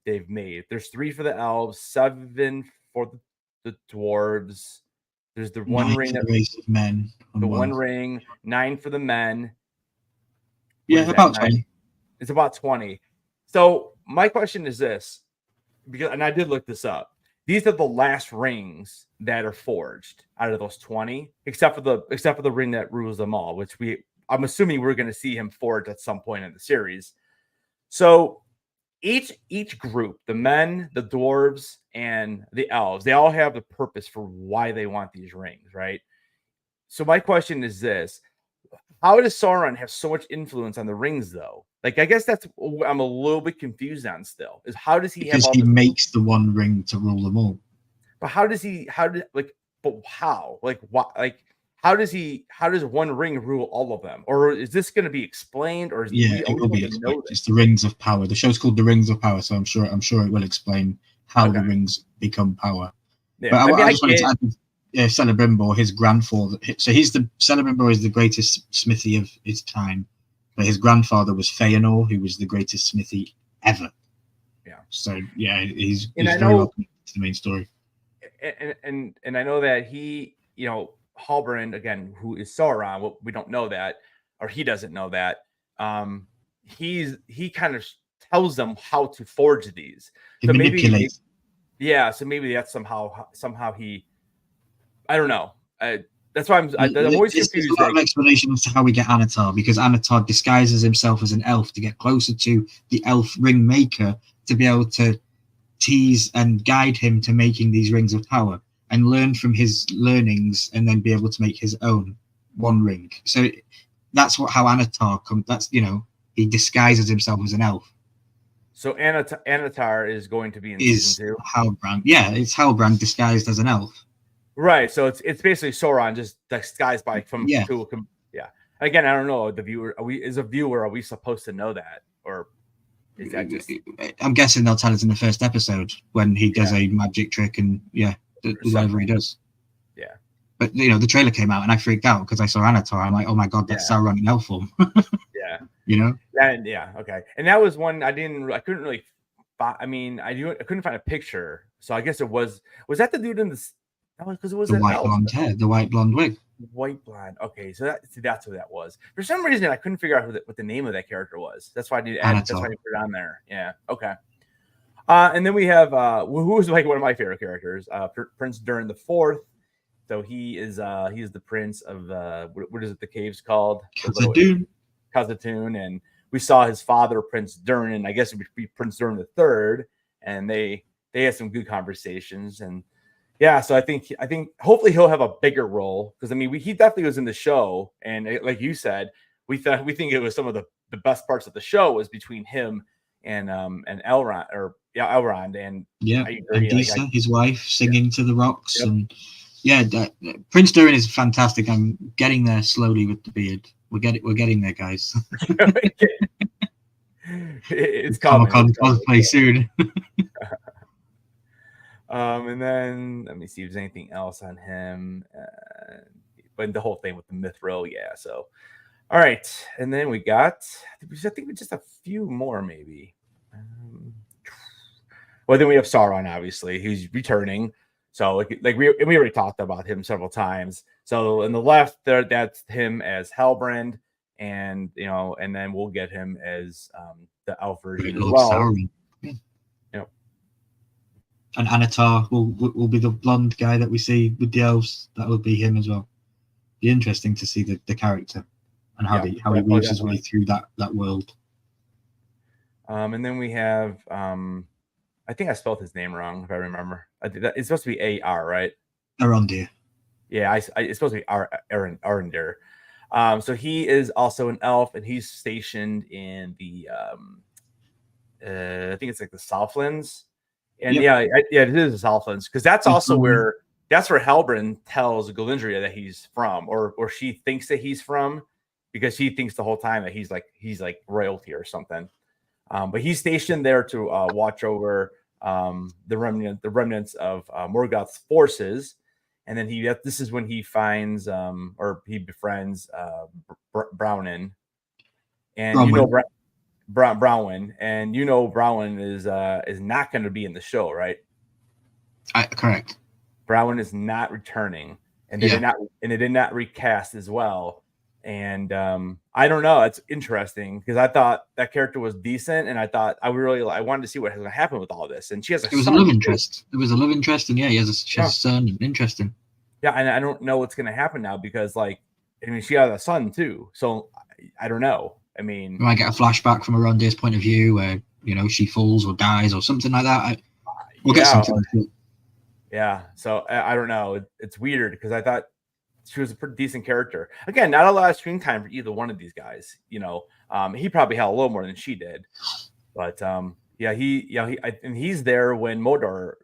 they've made. There's 3 for the elves, 7 for the dwarves. There's the 1 ring that race of men. The 1 ring, 9 for the men. Yeah, about 20. It's about 20. So my question is this, and I did look this up. These are the last rings that are forged out of those 20, except for the ring that rules them all, which I'm assuming we're going to see him forge at some point in the series. So each group, the men, the dwarves, and the elves, they all have the purpose for why they want these rings, right? So my question is this. How does Sauron have so much influence on the rings, though? Like, I guess that's I'm a little bit confused on still. Is how does he because have all he makes the 1 ring to rule them all. But how does 1 ring rule all of them? Or is this going to be explained? Or it will be explained. It's the Rings of Power. The show's called The Rings of Power, so I'm sure it will explain how the rings become power. Yeah. But I just wanted to add. Celebrimbor, his grandfather. So Celebrimbor is the greatest smithy of his time, but his grandfather was Feanor, who was the greatest smithy ever. Yeah. So yeah, he's And I very know- well connected to the main story. And I know that he, Halbrand again, who is Sauron. Well, we don't know that, or he doesn't know that. He kind of tells them how to forge these. He So manipulates. so maybe that's somehow he. I don't know. That's why I'm always There's confused. a lot of explanation as to how we get Anatar, because Anatar disguises himself as an elf to get closer to the elf ring maker, to be able to tease and guide him to making these rings of power and learn from his learnings, and then be able to make his own one ring. So that's how Anatar comes. That's, he disguises himself as an elf. So Anatar is going to be in Is season 2. Halbrand? Yeah, it's Halbrand disguised as an elf. Right. So it's basically Sauron just disguised by Yeah. Yeah. Again, I don't know. The viewer, are we supposed to know that, or is that just? I'm guessing they'll tell us in the first episode when he does a magic trick and whatever he does. Yeah. But the trailer came out and I freaked out because I saw Anatar. I'm like, oh my god, that's Sauron in elf form. Yeah. And okay. And that was one I couldn't really. I couldn't find a picture. So I guess it was that the dude in the. That was because it was the an white elf. blonde hair, the white blonde wig. White blonde. Okay, so that's who that was. For some reason, I couldn't figure out what the name of that character was. That's why I did. That's why I put it on there. Yeah. Okay. And then we have who was like one of my favorite characters, Prince Durin the Fourth. So he is the prince of what is it? The cave's called Khazad-dûm, and we saw his father, Prince Durin, and I guess it would be Prince Durin the Third, and they had some good conversations. And yeah, so I think hopefully he'll have a bigger role, because he definitely was in the show, and like you said, we think it was some of the best parts of the show was between him and Elrond, Elrond, and and Disa, his wife, singing to the rocks, and Prince Durin is fantastic. I'm getting there slowly with the beard. We're getting there, guys. It's coming. Comic-Con cosplay soon. And then let me see if there's anything else on him. But the whole thing with the Mithril, so all right. And then we got, I think just a few more maybe. Well, then we have Sauron, obviously, who's returning. So like we already talked about him several times. So in the left there, that's him as Halbrand, and and then we'll get him as the elf version as well. Sauron. And Anatar will be the blonde guy that we see with the elves. That will be him as well. Be interesting to see the character and how he weaves his way through that world. And then we have I think I spelled his name wrong if I remember. It's supposed to be A-R, right? Arondir. Yeah, it's supposed to be Arondir. So he is also an elf, and he's stationed in the I think it's like the Southlands. And it is the Southlands, because that's also where Halbrand tells Galadriel that he's from, or she thinks that he's from, because she thinks the whole time that he's like royalty or something. But he's stationed there to watch over the remnants of Morgoth's forces, and then this is when he finds or he befriends Brownin, and Browin, and Browin is not going to be in the show, right? Correct. Browin is not returning, and they did not recast as well. And I don't know. It's interesting, because I thought that character was decent, and I thought I wanted to see what was going to happen with all this. And she has a love interest. It was a love interest, and he has a son. Interesting. Yeah, and I don't know what's going to happen now, because she has a son too. So I don't know. We might get a flashback from Arondir's point of view, where she falls or dies or something like that. We'll get something like that. Yeah, so I don't know. It's weird, because I thought she was a pretty decent character. Again, not a lot of screen time for either one of these guys. He probably had a little more than she did, but he's there when Mordor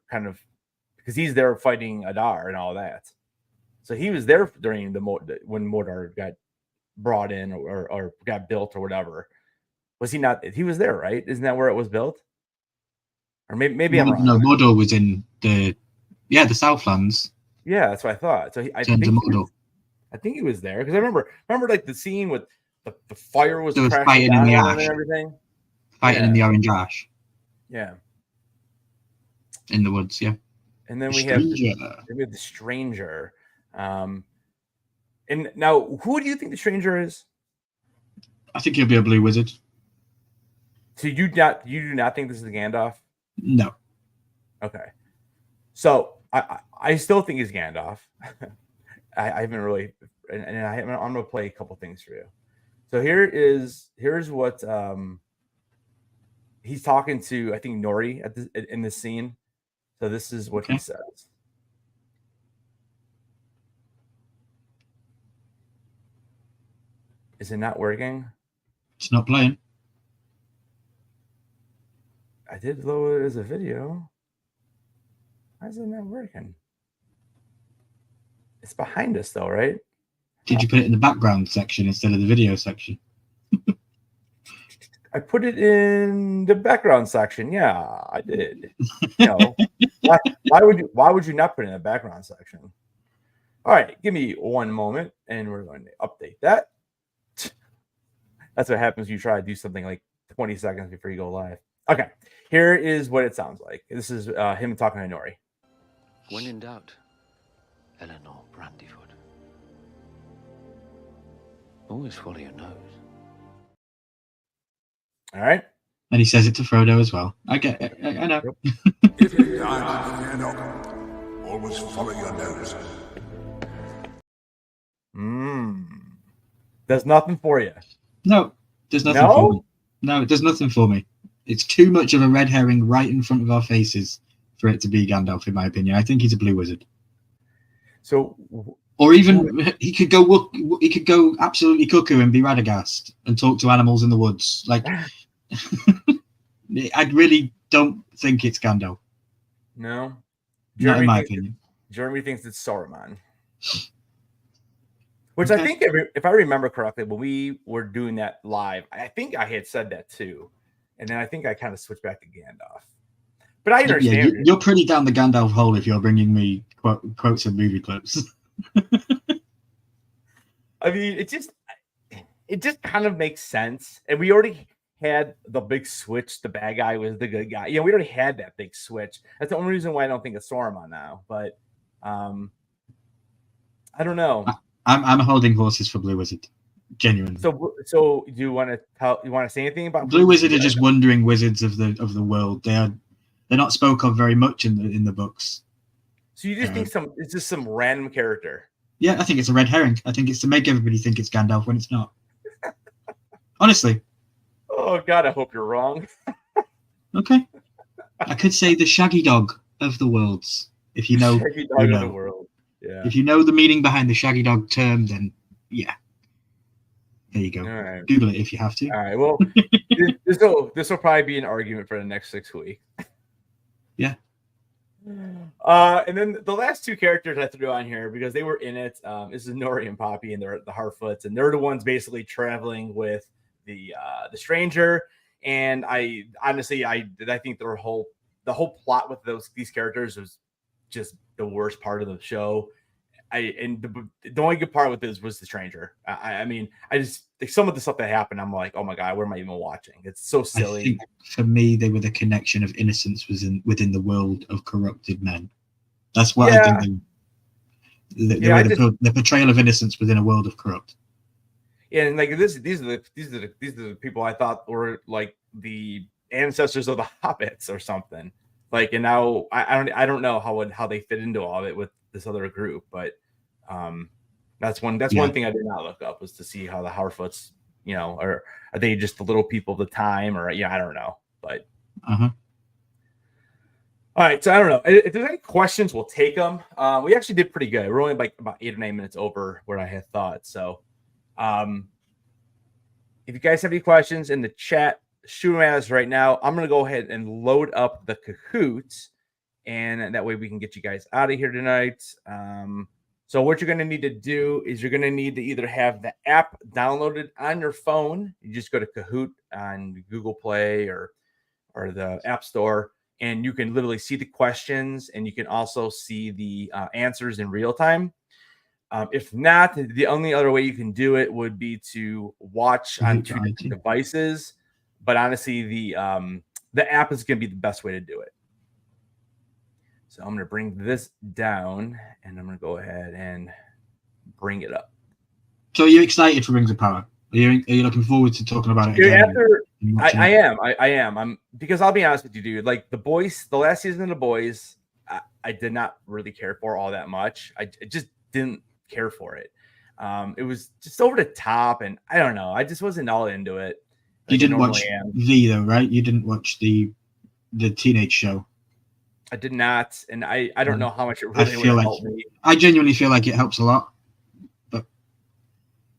because he's there fighting Adar and all that. So he was there during when Mordor got brought in or got built or whatever. Was he not? He was there, right? Isn't that where it was built? Or maybe I'm wrong. No, Mordor was in the Southlands. Yeah, that's what I thought. So I think he was there, because I remember like the scene with the fire was fighting in the ash and everything. Fighting in the orange ash. Yeah. In the woods, yeah. And then The we have stranger. the stranger. And now, who do you think the stranger is? I think he'll be a blue wizard. So you do not think this is the Gandalf? No. Okay. So I still think he's Gandalf. I haven't really, and I'm gonna play a couple things for you. So here's what he's talking to, I think, Nori in this scene. So this is what he says. Is it not working? It's not playing. I did load it as a video. Why is it not working? It's behind us though, right? Did you put it in the background section instead of the video section? I put it in the background section. Yeah, I did. Why would you not put it in the background section? All right, give me one moment, and we're going to update that. That's what happens when you try to do something like 20 seconds before you go live. Okay, here is what it sounds like. This is him talking to Nori. When in doubt, Eleanor Brandyfoot. Always follow your nose. All right. And he says it to Frodo as well. I know. If in doubt, fear not. Always follow your nose. Does nothing for you. No, there's nothing for me. No, it does nothing for me. It's too much of a red herring right in front of our faces for it to be Gandalf, in my opinion. I think he's a blue wizard. So, or even he could go absolutely cuckoo and be Radagast and talk to animals in the woods. Like, I really don't think it's Gandalf. No, not in my opinion. Jeremy thinks it's Sauron. Which I think, if I remember correctly, when we were doing that live, I think I had said that too. And then I think I kind of switched back to Gandalf. But I understand. Yeah, you're pretty down the Gandalf hole if you're bringing me quotes of movie clips. I mean, it just kind of makes sense. And we already had the big switch. The bad guy was the good guy. We already had that big switch. That's the only reason why I don't think it's Sauron now. But I don't know. I'm holding horses for Blue Wizard, genuinely. So do you want to say anything about Blue Wizard? Are just wandering wizards of the world. They're not spoke of very much in the books. So you just think it's just some random character? Yeah, I think it's a red herring. I think it's to make everybody think it's Gandalf when it's not. Honestly. Oh God, I hope you're wrong. Okay. I could say the shaggy dog of the worlds. If you know, shaggy dog of the world. Yeah. If you know the meaning behind the shaggy dog term, then yeah. There you go. Right. Google it if you have to. All right. Well, this will probably be an argument for the next 6 weeks. Yeah. And then the last two characters I threw on here because they were in it. This is Nori and Poppy, and they're the Harfoots, and they're the ones basically traveling with the stranger. And I honestly think the whole plot with these characters was just the worst part of the show. The only good part with this was the stranger. I mean, I just like some of the stuff that happened. I'm like, oh my God, what am I even watching? It's so silly. I think for me, they were the connection of innocence within the world of corrupted men. That's what I think. The portrayal of innocence within a world of corrupt. Yeah, and like these are the people I thought were like the ancestors of the hobbits or something. Like, and now I don't know how they fit into all of it with this other group, but that's one thing I did not look up, was to see how the Harfoots, are they just the little people of the time, or I don't know, but all right, so I don't know if there's any questions, we'll take them. We actually did pretty good. We're only like about 8 or 9 minutes over what I had thought. So if you guys have any questions in the chat, shoot them at us right now. I'm going to go ahead and load up the Kahoot, and that way we can get you guys out of here tonight. So what you're going to need to do is you're going to need to either have the app downloaded on your phone. You just go to Kahoot on Google Play or the App Store, and you can literally see the questions, and you can also see the answers in real time. If not, the only other way you can do it would be to watch on 2 different devices. But honestly, the app is going to be the best way to do it. So I'm going to bring this down, and I'm going to go ahead and bring it up. So are you excited for Rings of Power? Are you looking forward to talking about it again? I am. I'm because I'll be honest with you, dude. Like the boys, the last season of the boys, I did not really care for all that much. I just didn't care for it. It was just over the top, and I don't know. I just wasn't all into it. You didn't watch V though, right? You didn't watch the teenage show. I did not, and I don't know how much it really would help me. I genuinely feel like it helps a lot. But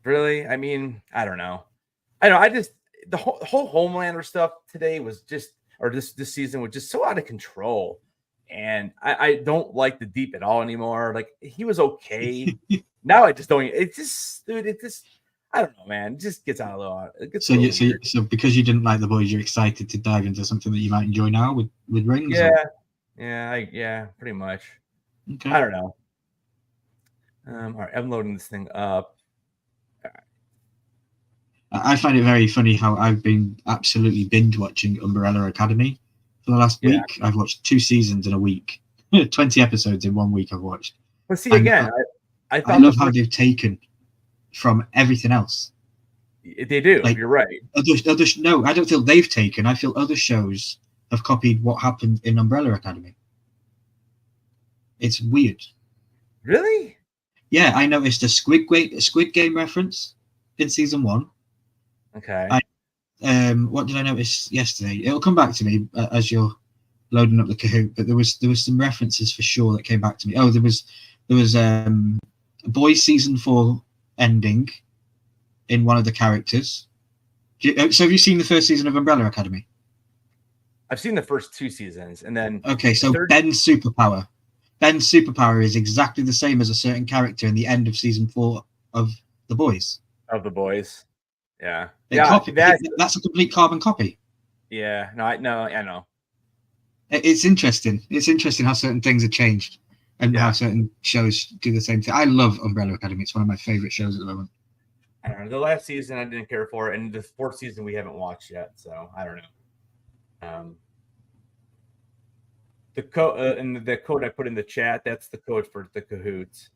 really, I mean, I don't know. I just the whole Homelander stuff today was just, or this season was just so out of control, and I don't like the Deep at all anymore. Like he was okay. Now I just don't. It just, dude. It just. I don't know, man. It just gets out a little. It gets so because you didn't like the boys, you're excited to dive into something that you might enjoy now with Rings. Yeah, yeah, pretty much. Okay. I don't know. All right, I'm loading this thing up. I find it very funny how I've been absolutely binge watching Umbrella Academy for the last week. I've watched 2 seasons in a week, 20 episodes in 1 week. I've watched. But see, again, I love how they've taken from everything else. They do. Like, you're right. No, I don't feel they've taken. I feel other shows have copied what happened in Umbrella Academy. It's weird. Really? Yeah, I noticed a Squid Game reference in season 1. Okay. What did I notice yesterday? It'll come back to me as you're loading up the Kahoot. But there was some references for sure that came back to me. Oh, there was Boys season 4 ending in one of the characters. So have you seen the first season of Umbrella Academy? I've seen the first 2 seasons, and then okay. So Ben's superpower is exactly the same as a certain character in the end of season 4 of The Boys. Yeah. That's a complete carbon copy. Yeah. No, I know. It's interesting. It's interesting how certain things have changed and how certain shows do the same thing. I love Umbrella Academy. It's one of my favorite shows at the moment. I don't know. The last season I didn't care for, and the 4th season we haven't watched yet, so I don't know. The code and the code I put in the chat, that's the code for the Kahoot.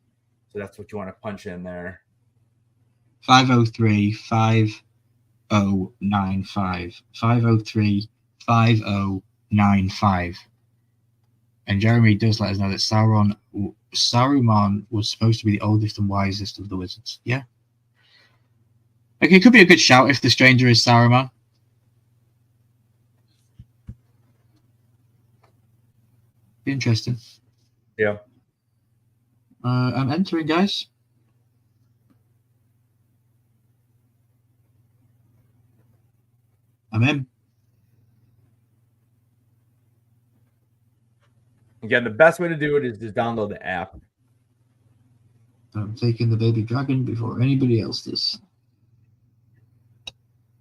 So that's what you want to punch in there. 503-5095. 503-5095. And Jeremy does let us know that Saruman was supposed to be the oldest and wisest of the wizards. Yeah. Okay, it could be a good shout if the stranger is Saruman. Be interesting. Yeah. I'm entering, guys. I'm in. Again, the best way to do it is just download the app. I'm taking the baby dragon before anybody else does.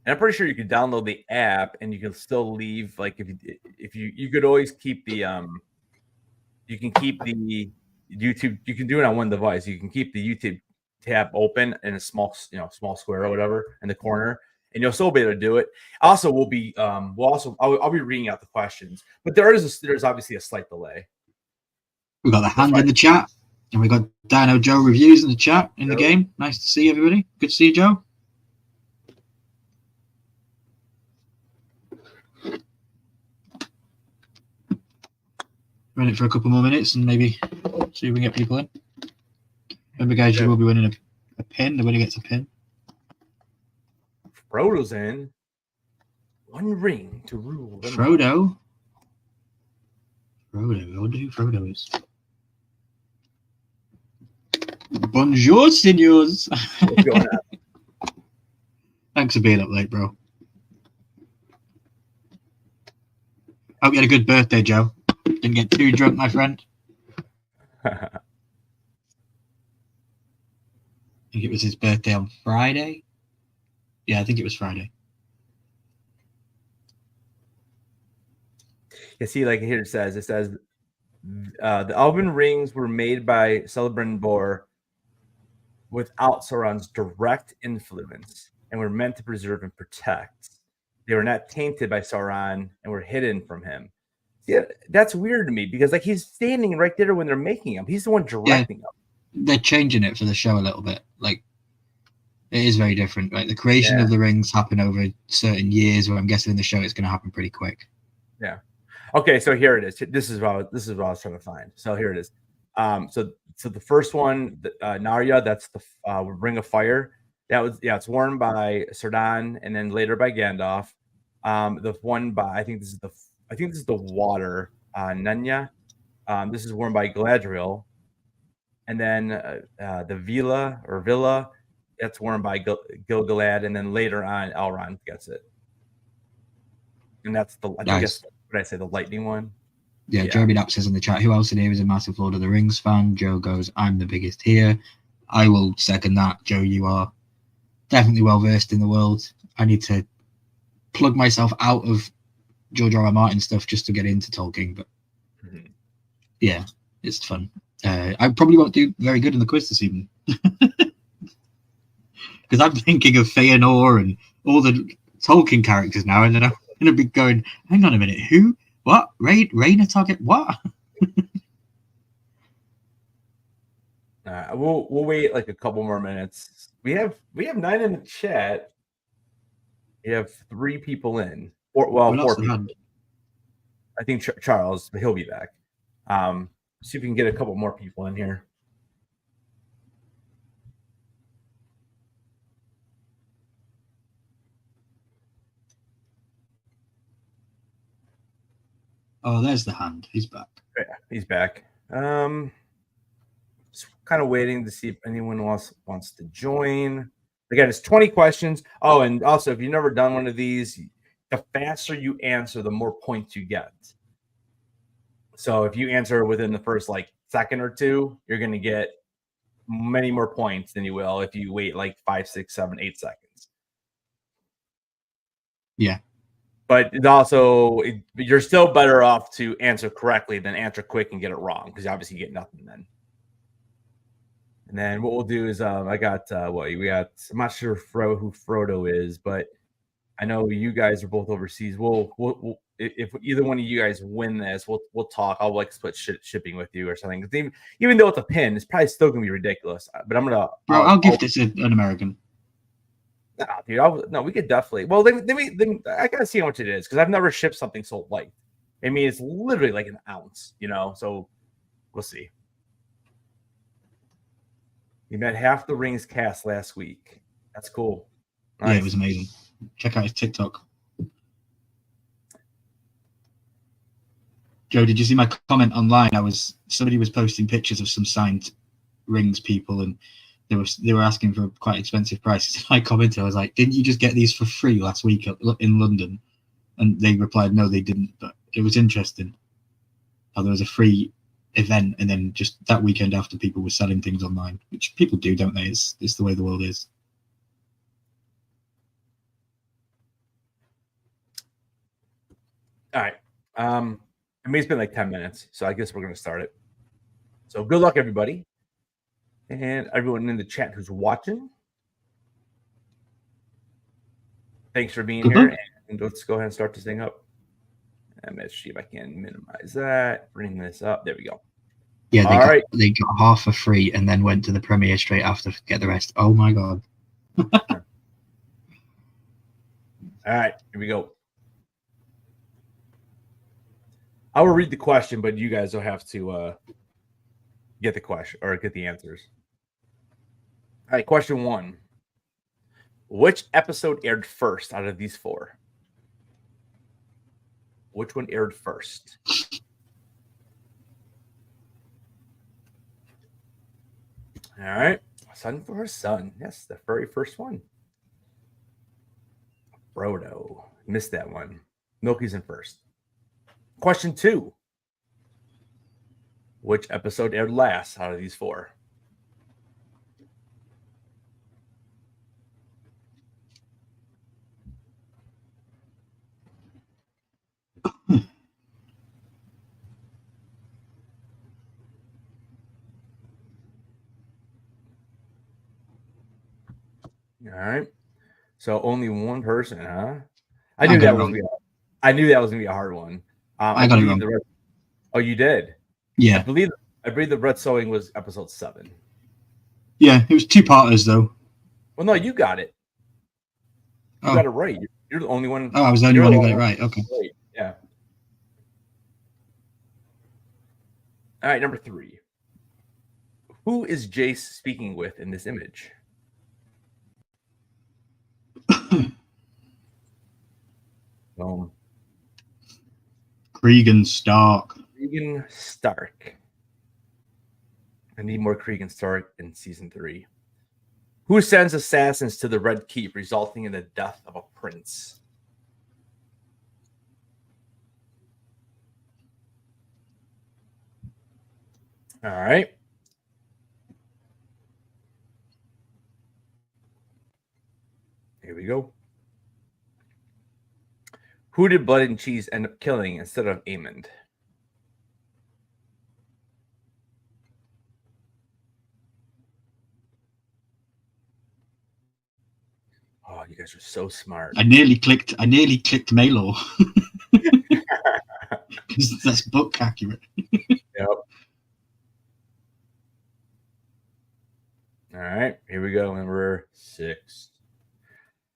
And I'm pretty sure you can download the app and you can still leave. Like if you could always keep the you can keep the YouTube. You can do it on one device. You can keep the YouTube tab open in a small square or whatever in the corner, and you'll still be able to do it. Also, I'll be reading out the questions, but there's obviously a slight delay. We got the hand in the chat, and we got Dino Joe reviews in the chat in the game. Nice to see everybody. Good to see you, Joe. Run it for a couple more minutes and maybe see if we can get people in. Remember, guys, you will be winning a pin. The winner gets a pin. Frodo's in. 1 ring to rule them. Frodo. I wonder who Frodo is. Bonjour, senors. What's going on? Thanks for being up late, bro. Hope you had a good birthday, Joe. Didn't get too drunk, my friend. I think it was his birthday on Friday. Yeah, I think it was Friday. You see, like here it says the Elven rings were made by Celebrimbor without Sauron's direct influence and were meant to preserve and protect. They were not tainted by Sauron and were hidden from him. Yeah, that's weird to me because like he's standing right there when they're making them. He's the one directing them. They're changing it for the show a little bit. Like it is very different. Like the creation of the rings happen over certain years, where I'm guessing in the show it's going to happen pretty quick. Yeah. Okay, so here it is. This is what I was trying to find. So here it is. So the first one, Narya, that's the Ring of Fire. That was it's worn by Sardan and then later by Gandalf. The one by I think this is the water Nanya. This is worn by Galadriel, and then the Villa that's worn by Gil-galad, and then later on Elrond gets it. And that's the I guess what I say the lightning one. Yeah, Jeremy Knapp says in the chat, who else in here is a massive Lord of the Rings fan? Joe goes, I'm the biggest here. I will second that. Joe, you are definitely well versed in the world. I need to plug myself out of George R. R. Martin stuff just to get into Tolkien, but yeah, it's fun. I probably won't do very good in the quiz this evening because I'm thinking of Feanor and all the Tolkien characters now, and then I'm going to be going, hang on a minute, who? What? Raina Target? What? We'll wait like a couple more minutes. We have 9 in the chat. We have 3 people in, or 4 people. I think Charles, but he'll be back. See if we can get a couple more people in here. Oh, there's the hand. He's back. Yeah, he's back. Just kind of waiting to see if anyone else wants to join. Again, it's 20 questions. Oh, and also, if you've never done one of these, the faster you answer, the more points you get. So if you answer within the first like second or two, you're going to get many more points than you will if you wait like 5, 6, 7, 8 seconds. Yeah. But it also, you're still better off to answer correctly than answer quick and get it wrong, because obviously you get nothing then. And then what we'll do is, I got we got. I'm not sure who Frodo is, but I know you guys are both overseas. We'll if either one of you guys win this, we'll talk. I'll like split shipping with you or something. Even though it's a pin, it's probably still gonna be ridiculous. But I'm gonna. I'll gift it to an American. Nah, dude. No, we could definitely. Well, then I gotta see how much it is because I've never shipped something so light. I mean, it's literally like an ounce, So we'll see. We met half the rings cast last week. That's cool. Nice. Yeah, it was amazing. Check out his TikTok. Joe, did you see my comment online? Somebody was posting pictures of some signed rings people, and they were asking for quite expensive prices. I commented, I was like, "Didn't you just get these for free last week in London?" And they replied, "No, they didn't." But it was interesting how there was a free event, and then just that weekend after, people were selling things online, which people do, don't they? It's the way the world is. All right. I mean, it's been like 10 minutes, so I guess we're going to start it. So good luck, everybody. And everyone in the chat who's watching. Thanks for being here. And let's go ahead and start this thing up. And let's see if I can minimize that. Bring this up. There we go. Yeah, they got half for free and then went to the premiere straight after to get the rest. Oh my god. All right, here we go. I will read the question, but you guys will have to get the question or get the answers. All right, question 1. Which episode aired first out of these 4? Which one aired first? All right, Son for a Son. Yes, the very first one. Frodo. Missed that one. Milky's in first. Question 2. Which episode aired last out of these 4? All right. So only one person, huh? I knew that was gonna be a hard one. I got it wrong. Oh, you did? I Yeah. believe the Red Sewing was episode 7. Yeah, it was 2-parters though. Well, no, you got it. You Oh. got it right. You're the only one. Oh, I was the only one who got it right. Okay. Right. Yeah. All right, number 3. Who is Jace speaking with in this image? Cregan Stark. Cregan Stark. I need more Cregan Stark in season 3. Who sends assassins to the Red Keep, resulting in the death of a prince? All right. Here we go. Who did Blood and Cheese end up killing instead of Aemond? Oh, you guys are so smart. I nearly clicked Maelor. Because that's book accurate. Yep. All right, here we go. Number 6.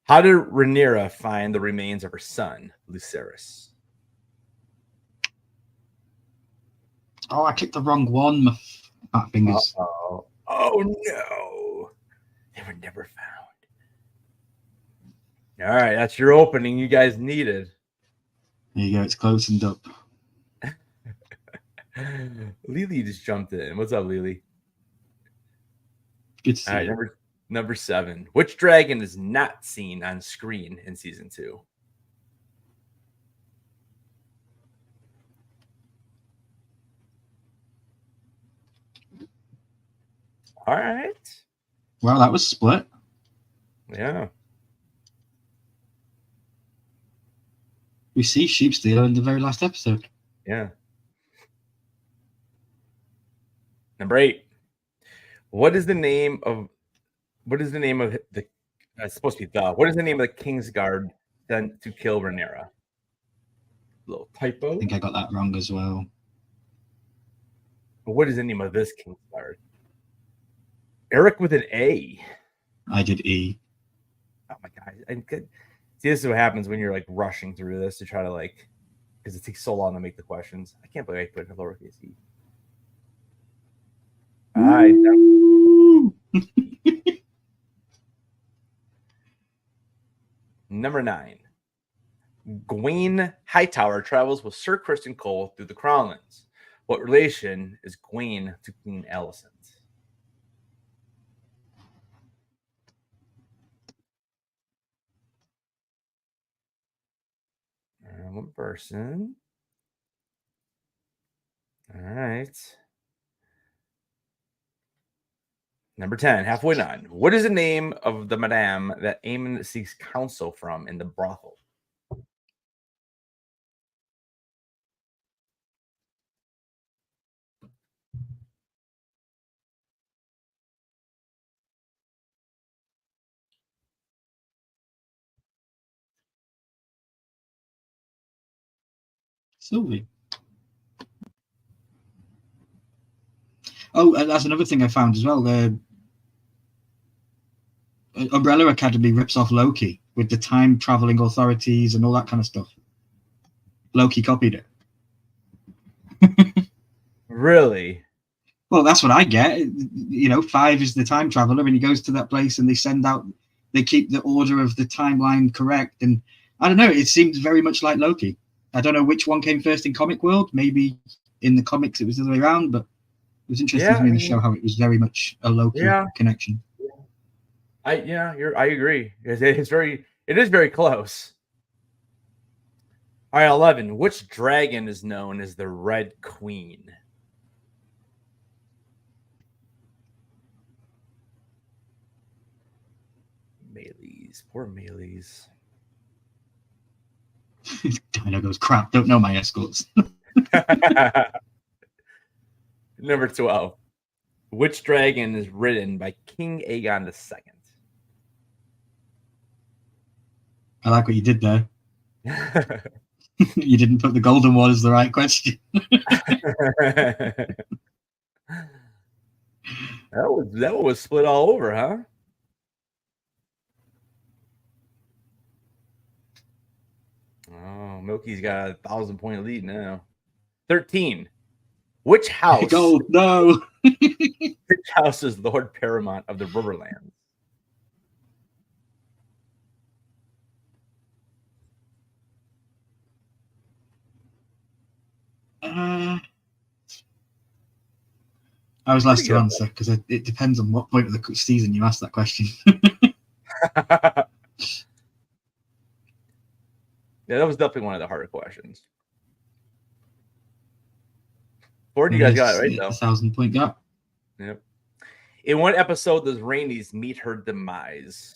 How did Rhaenyra find the remains of her son, Lucerys? Oh, I clicked the wrong one. My fat fingers. Oh no. They were never found. All right, that's your opening you guys needed. There you go. It's closed up. Lily just jumped in. What's up, Lily? Good to see All right, you. number 7. Which dragon is not seen on screen in season 2? All right. Well, that was split. Yeah. We see Sheepstealer in the very last episode. Yeah. Number 8. What is the name of the it's supposed to be what is the name of the Kingsguard sent to kill Rhaenyra? Little typo. I think I got that wrong as well. What is the name of this Kingsguard? Eric with an A. I did E. Oh my god. See, this is what happens when you're like rushing through this to try to because it takes so long to make the questions. I can't believe I put a lowercase e. All right. Number 9. Gwaine Hightower travels with Sir Criston Cole through the Crownlands. What relation is Gwaine to Queen Alicent? One person. All right. Number 10, halfway done. What is the name of the madame that Aemon seeks counsel from in the brothel? Sylvie. Oh, and that's another thing I found as well. The Umbrella Academy rips off Loki with the time traveling authorities and all that kind of stuff. Loki copied it. Really? Well, that's what I get. 5 is the time traveler, and he goes to that place, and they keep the order of the timeline correct. And I don't know, it seems very much like Loki. I don't know which one came first in comic world. Maybe in the comics it was the other way around, but it was interesting to me in the show how it was very much a Loki connection. I agree. It is very close. All right, 11. Which dragon is known as the Red Queen? Melees. Poor Melees. Dino goes, crap, don't know my escorts. Number 12. Which dragon is ridden by King Aegon II? I like what you did there. You didn't put the golden one as the right question. That one was split all over, huh? Oh, Milky's got a 1,000-point lead now. 13. Which house? Gold, no. Which house is Lord Paramount of the Riverlands? I was last Pretty to good. answer because it depends on what point of the season you ask that question. Yeah, that was definitely one of the harder questions. 40, you guys got it right, though. 1,000-point gap. Yep. In what episode does Rhaenys meet her demise?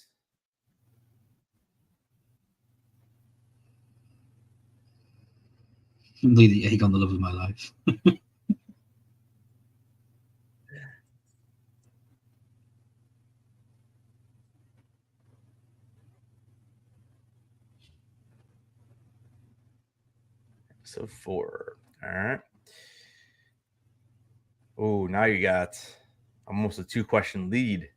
Lady Aegon, the love of my life. Episode 4. All right. Oh, now you got almost a 2-question lead.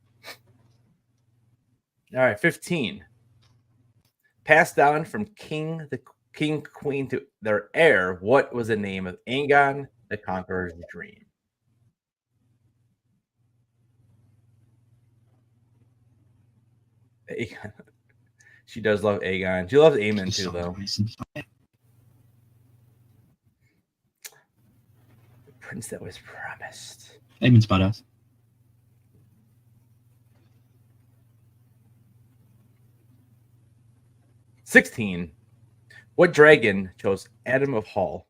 All right, 15. Passed down from king, queen to their heir. What was the name of Aegon the Conqueror's dream? Aegon. She does love Aegon. She loves Aemon too, though. The prince that was promised. Aemon's badass. $16. What dragon chose Adam of Hall?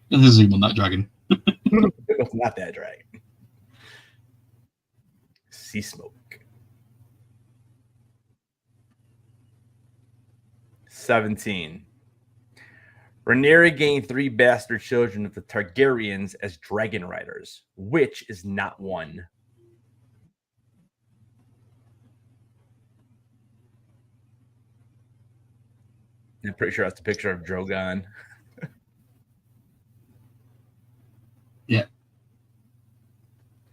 There's a zoom on that dragon. It was not that dragon. Sea Smoke. 17. Rhaenyra gained 3 bastard children of the Targaryens as dragon riders. Which is not one? I'm pretty sure that's a picture of Drogon. Yeah.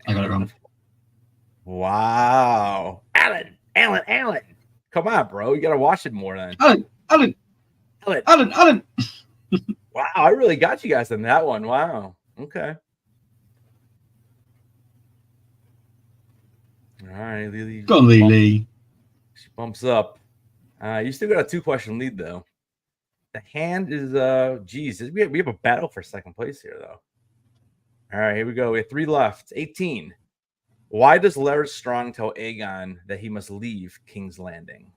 I got it wrong. Wow. Alan. Come on, bro. You got to watch it more then. Alan. Wow, I really got you guys on that one. Wow. Okay. All right, Lily. Go on, Lily. She bumps up. You still got a 2-question lead, though. The hand is, geez, we have a battle for second place here, though. All right, here we go. We have 3 left. 18. Why does Larys Strong tell Aegon that he must leave King's Landing?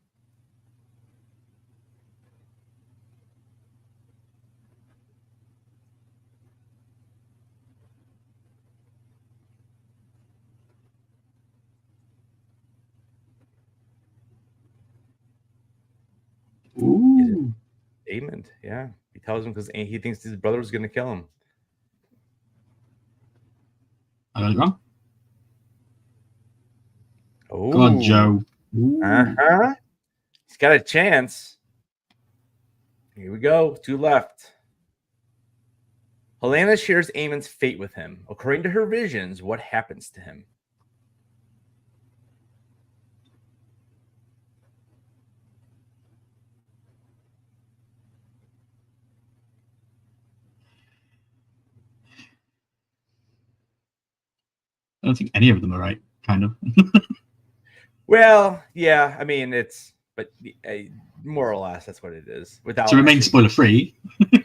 Ooh. Aemond, yeah. He tells him because he thinks his brother was going to kill him. I got it wrong. Oh, Go on, Joe. Uh-huh. He's got a chance. Here we go. 2 left. Helena shares Aemon's fate with him. According to her visions, what happens to him? I don't think any of them are right, kind of. Well, yeah. I mean, but more or less, that's what it is. Without To remain spoiler-free.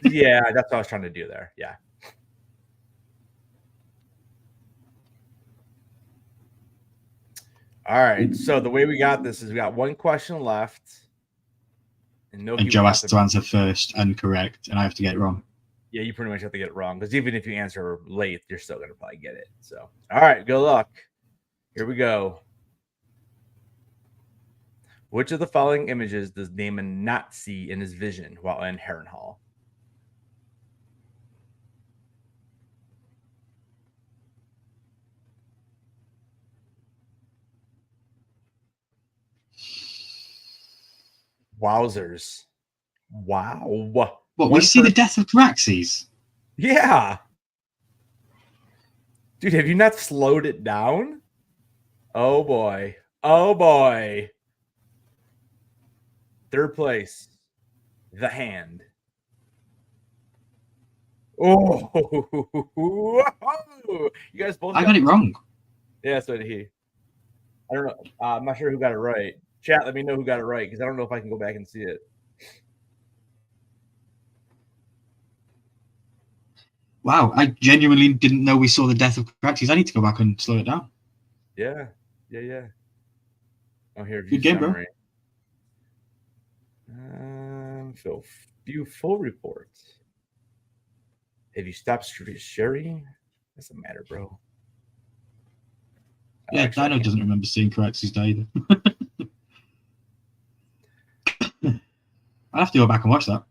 Yeah, that's what I was trying to do there. Yeah. All right. So the way we got this is we got 1 question left. And Joe has to answer first and correct, and I have to get it wrong. Yeah, you pretty much have to get it wrong because even if you answer late, you're still going to probably get it. So, all right, good luck. Here we go. Which of the following images does Daemon not see in his vision while in Harrenhal? Wowzers. Wow. What, we One see the per- death of Caraxes? Yeah. Dude, have you not slowed it down? Oh boy. Oh boy. Third place. The Hand. Oh, you guys both. I got it wrong. Yeah, so did he. I don't know. I'm not sure who got it right. Chat, let me know who got it right because I don't know if I can go back and see it. Wow, I genuinely didn't know we saw the death of Caraxes. I need to go back and slow it down. Yeah. Oh, here. Good game, bro. So view full reports. Have you stopped sharing? Doesn't matter, bro. Yeah, Actually, Dino doesn't remember seeing Caraxes die either. I'll have to go back and watch that.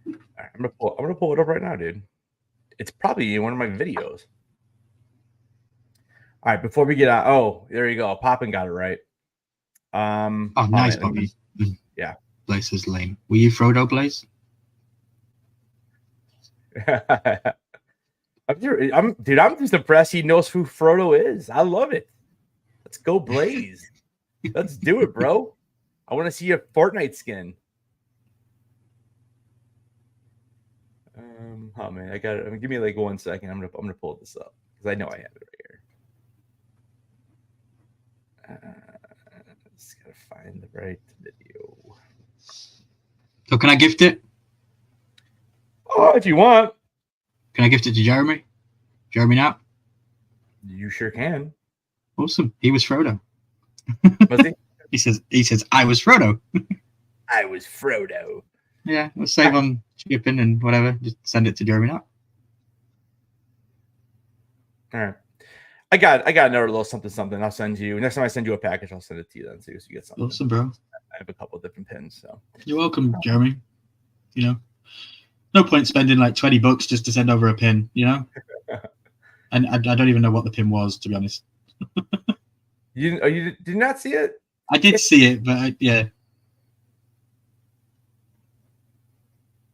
Right, I'm gonna pull it up right now, dude. It's probably in one of my videos. All right, before we get out, oh, there you go. Poppin got it right. Oh, nice, man, Bobby. Yeah. Blaze is lame. Were you Frodo, Blaze? I'm just impressed he knows who Frodo is. I love it. Let's go, Blaze. Let's do it, bro. I want to see a Fortnite skin. Oh man, I got it. Give me like 1 second. I'm gonna pull this up because I know I have it right here. Just gotta find the right video. So can I gift it? Oh, if you want, Can I gift it to Jeremy? Jeremy now? you sure can. Awesome. He was Frodo. Was he? He says I was Frodo. I was Frodo. Yeah, we'll save on shipping and whatever. Just send it to Jeremy now. All right. I got another little something. I'll send you next time I send you a package. I'll send it to you then, so you get something. Awesome, bro. I have a couple of different pins. So you're welcome, Jeremy. You know, no point spending like $20 just to send over a pin. You know, and I don't even know what the pin was, to be honest. You did not see it? I did see it, but yeah.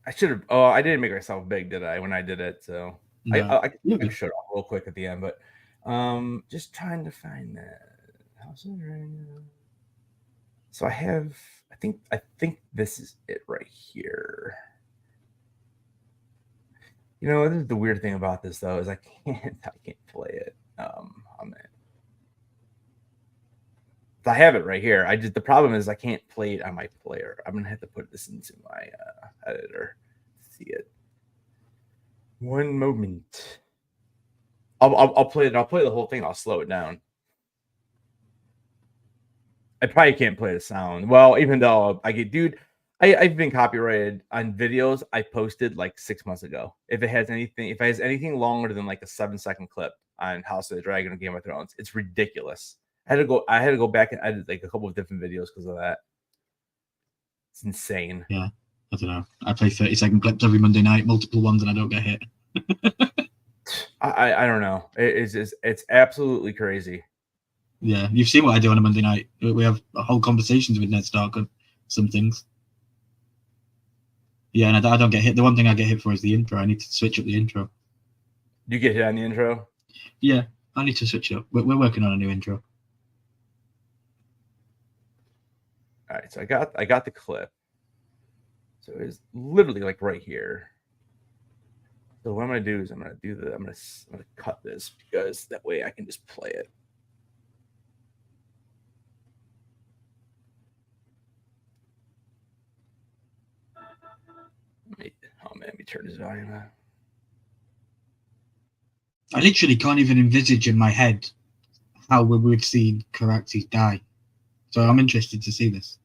I should have. Oh, I didn't make myself big, did I? When I did it, so No. I can show it off real quick at the end, but just trying to find that. How's it right now? So I think this is it right here. You know, this is the weird thing about this though is I can't play it on it. I have it right here. The problem is I can't play it on my player. I'm gonna have to put this into my editor to see it. One moment. I'll play it. I'll play the whole thing. I'll slow it down. I probably can't play the sound. Well, even though I've been copyrighted on videos I posted like 6 months ago. If it has anything longer than like a 7-second clip on House of the Dragon or Game of Thrones, it's ridiculous. I had to go back and edit like a couple of different videos because of that. It's insane. Yeah, I don't know. I play 30-second clips every Monday night, multiple ones, and I don't get hit. I don't know. It's absolutely crazy. Yeah, you've seen what I do on a Monday night. We have whole conversations with Ned Stark on some things. Yeah, and I don't get hit. The one thing I get hit for is the intro. I need to switch up the intro. You get hit on the intro? Yeah, I need to switch it up. We're working on a new intro. All right, so I got the clip. So it's literally like right here. So what I'm gonna do is I'm gonna cut this because that way I can just play it. Oh man, let me turn this volume up. I literally can't even envisage in my head how we would see Caraxes die. So I'm interested to see this.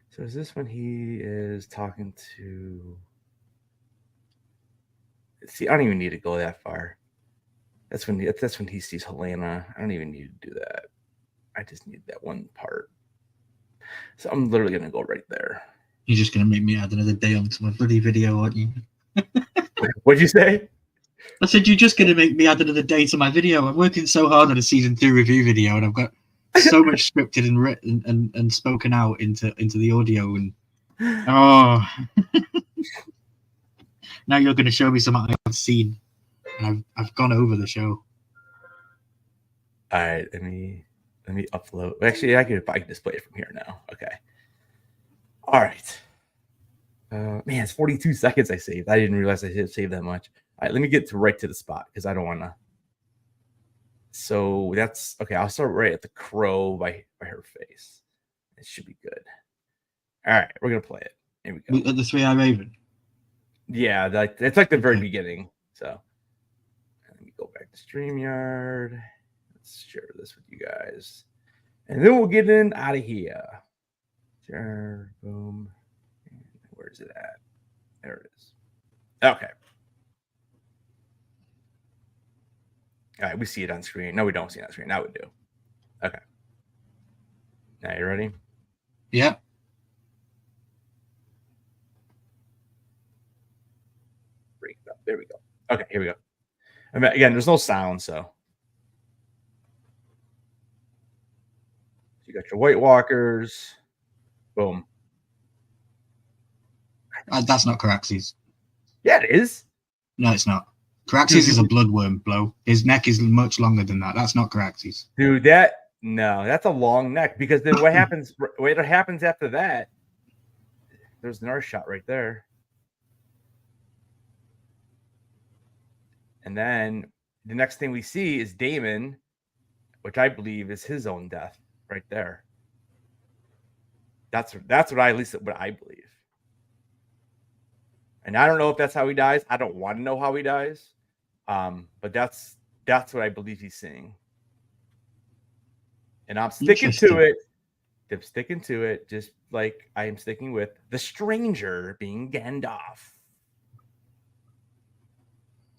So is this when he is talking to? See, I don't even need to go that far. That's when he sees Helena. I don't even need to do that. I just need that one part. So I'm literally gonna go right there. You're just gonna make me add another day onto my bloody video, aren't you? What'd you say? I said, you're just going to make me add another day to my video. I'm working so hard on a season 2 review video, and I've got so much scripted and written and spoken out into the audio. And now you're going to show me something I've seen, and I've gone over the show. All right, let me upload. Actually, I can display it from here now. Okay. All right. Man, it's 42 seconds I saved. I didn't realize I did save that much. All right, let me get right to the spot because I don't want to. So that's okay. I'll start right at the crow by her face. It should be good. All right, we're gonna play it. Here we go. At the 3-Eye Raven. Yeah, it's like the very beginning. So let me go back to StreamYard. Let's share this with you guys, and then we'll get in out of here. Share, boom. Where's it at? There it is. Okay. All right, we see it on screen. No, we don't see it on screen. Now we do. Okay. Now you ready? Yeah. Break it up. There we go. Okay, here we go. I mean, again, there's no sound, so. You got your White Walkers. Boom. That's not Caraxes. Yeah, it is. No, it's not. Caraxes is a bloodworm blow. His neck is much longer than that. That's not Caraxes. Dude, that's a long neck, because then what happens after that, there's another shot right there. And then the next thing we see is Damon, which I believe is his own death right there. That's what I believe. And I don't know if that's how he dies. I don't want to know how he dies. But that's what I believe he's seeing. And I'm sticking to it. I'm sticking to it, just like I am sticking with the stranger being Gandalf.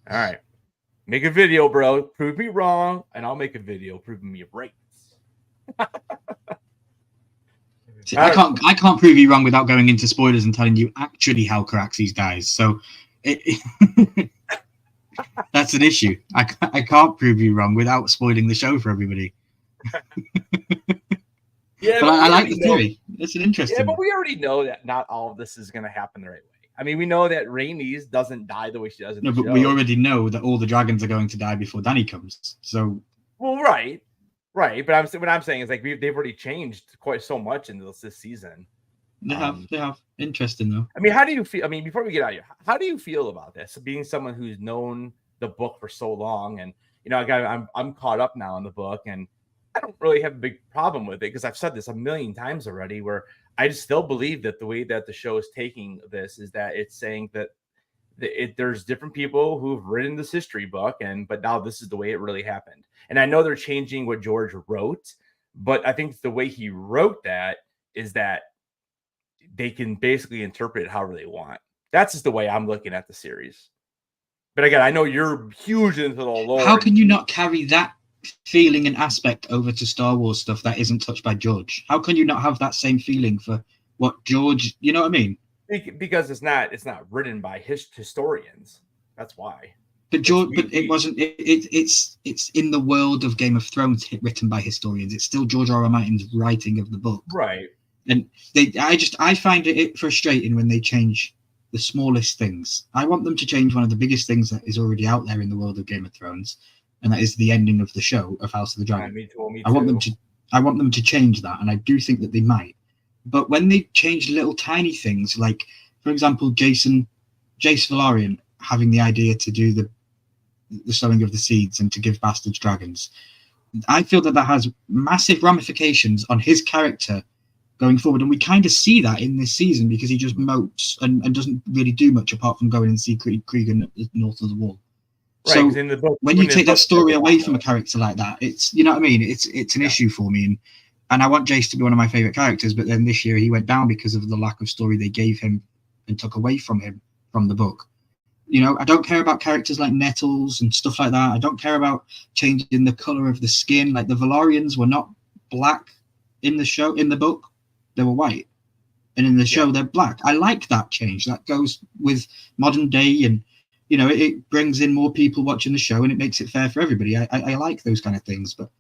All right. Make a video, bro. Prove me wrong, and I'll make a video proving me right. See, I can't prove you wrong without going into spoilers and telling you actually how Caraxes dies. So that's an issue. I can't prove you wrong without spoiling the show for everybody. Yeah, but I like the theory. It's an interesting. Yeah, but we already know that not all of this is going to happen the right way. I mean, we know that Rhaenys doesn't die the way she does in the show. No, but we already know that all the dragons are going to die before Dany comes. So, well, right. But what I'm saying is, like, they've already changed quite so much in this season. They have. Interesting though. I mean, how do you feel? I mean, before we get out of here, how do you feel about this? Being someone who's known the book for so long, and I'm caught up now in the book, and I don't really have a big problem with it because I've said this a million times already. Where I just still believe that the way that the show is taking this is that it's saying that there's different people who've written this history book, but now this is the way it really happened. And I know they're changing what George wrote, but I think the way he wrote that is that they can basically interpret it however they want. That's just the way I'm looking at the series. But again, I know you're huge into the lore. How can you not carry that feeling and aspect over to Star Wars stuff that isn't touched by George? How can you not have that same feeling for what George? You know what I mean? Because it's not written by historians. That's why. But George, it wasn't. It's in the world of Game of Thrones, written by historians. It's still George R.R. Martin's writing of the book, right? And I find it frustrating when they change the smallest things. I want them to change one of the biggest things that is already out there in the world of Game of Thrones, and that is the ending of the show of House of the Dragon. Me too. I want them to change that, and I do think that they might. But when they change little tiny things, like for example, Jace Valerian having the idea to do the sowing of the seeds and to give bastards dragons, I feel that has massive ramifications on his character going forward, and we kind of see that in this season because he just mopes and doesn't really do much apart from going and see Cregan north of the wall. Right, so in the book, when you take that story away from a character like that, it's, you know what I mean, it's an issue for me, and I want Jace to be one of my favorite characters, but then this year he went down because of the lack of story they gave him and took away from him from the book. You know, I don't care about characters like Nettles and stuff like that. I don't care about changing the color of the skin. Like the Valarians were not black in the book. They were white. And in the show, they're black. I like that change. That goes with modern day and you know, it brings in more people watching the show and it makes it fair for everybody. I like those kind of things, but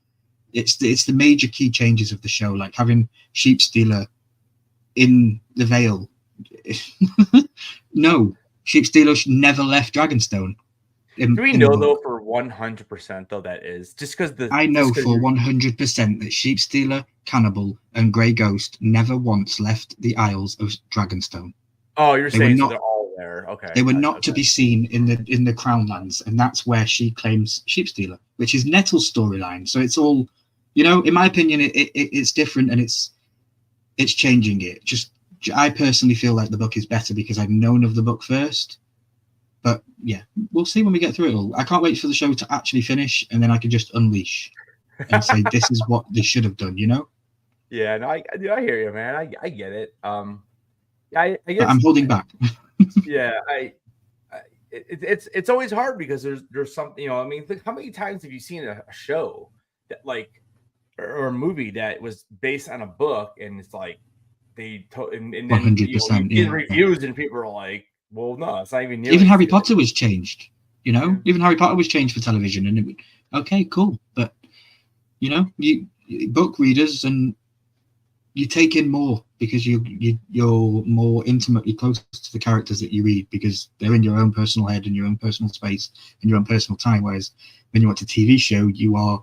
it's the major key changes of the show, like having Sheep Stealer in the Vale. No, Sheep Stealer never left Dragonstone. Do we know though for 100% though that is just because the I know for 100% that Sheep Stealer, Cannibal, and Grey Ghost never once left the Isles of Dragonstone. Oh, you're saying not, so they're all there. Okay. They were not to be seen in the Crown Lands, and that's where she claims Sheep Stealer, which is Nettle's storyline. So it's all, you know, in my opinion, it's different and it's changing it. Just I personally feel like the book is better because I've known of the book first. But yeah, we'll see when we get through it all. I can't wait for the show to actually finish, and then I can just unleash and say this is what they should have done. You know? Yeah, no, I hear you, man. I get it. I guess but I'm holding back. Yeah, it's always hard because there's something, you know. I mean, think how many times have you seen a show that like or a movie that was based on a book and it's like and then 100%, you get reviews and people are like, well, no, it's not even nearly even Harry Potter was changed, you know. Yeah. Even Harry Potter was changed for television, and okay, cool. But you know, you book readers and you take in more because you're more intimately close to the characters that you read because they're in your own personal head and your own personal space and your own personal time. Whereas when you watch a TV show, you are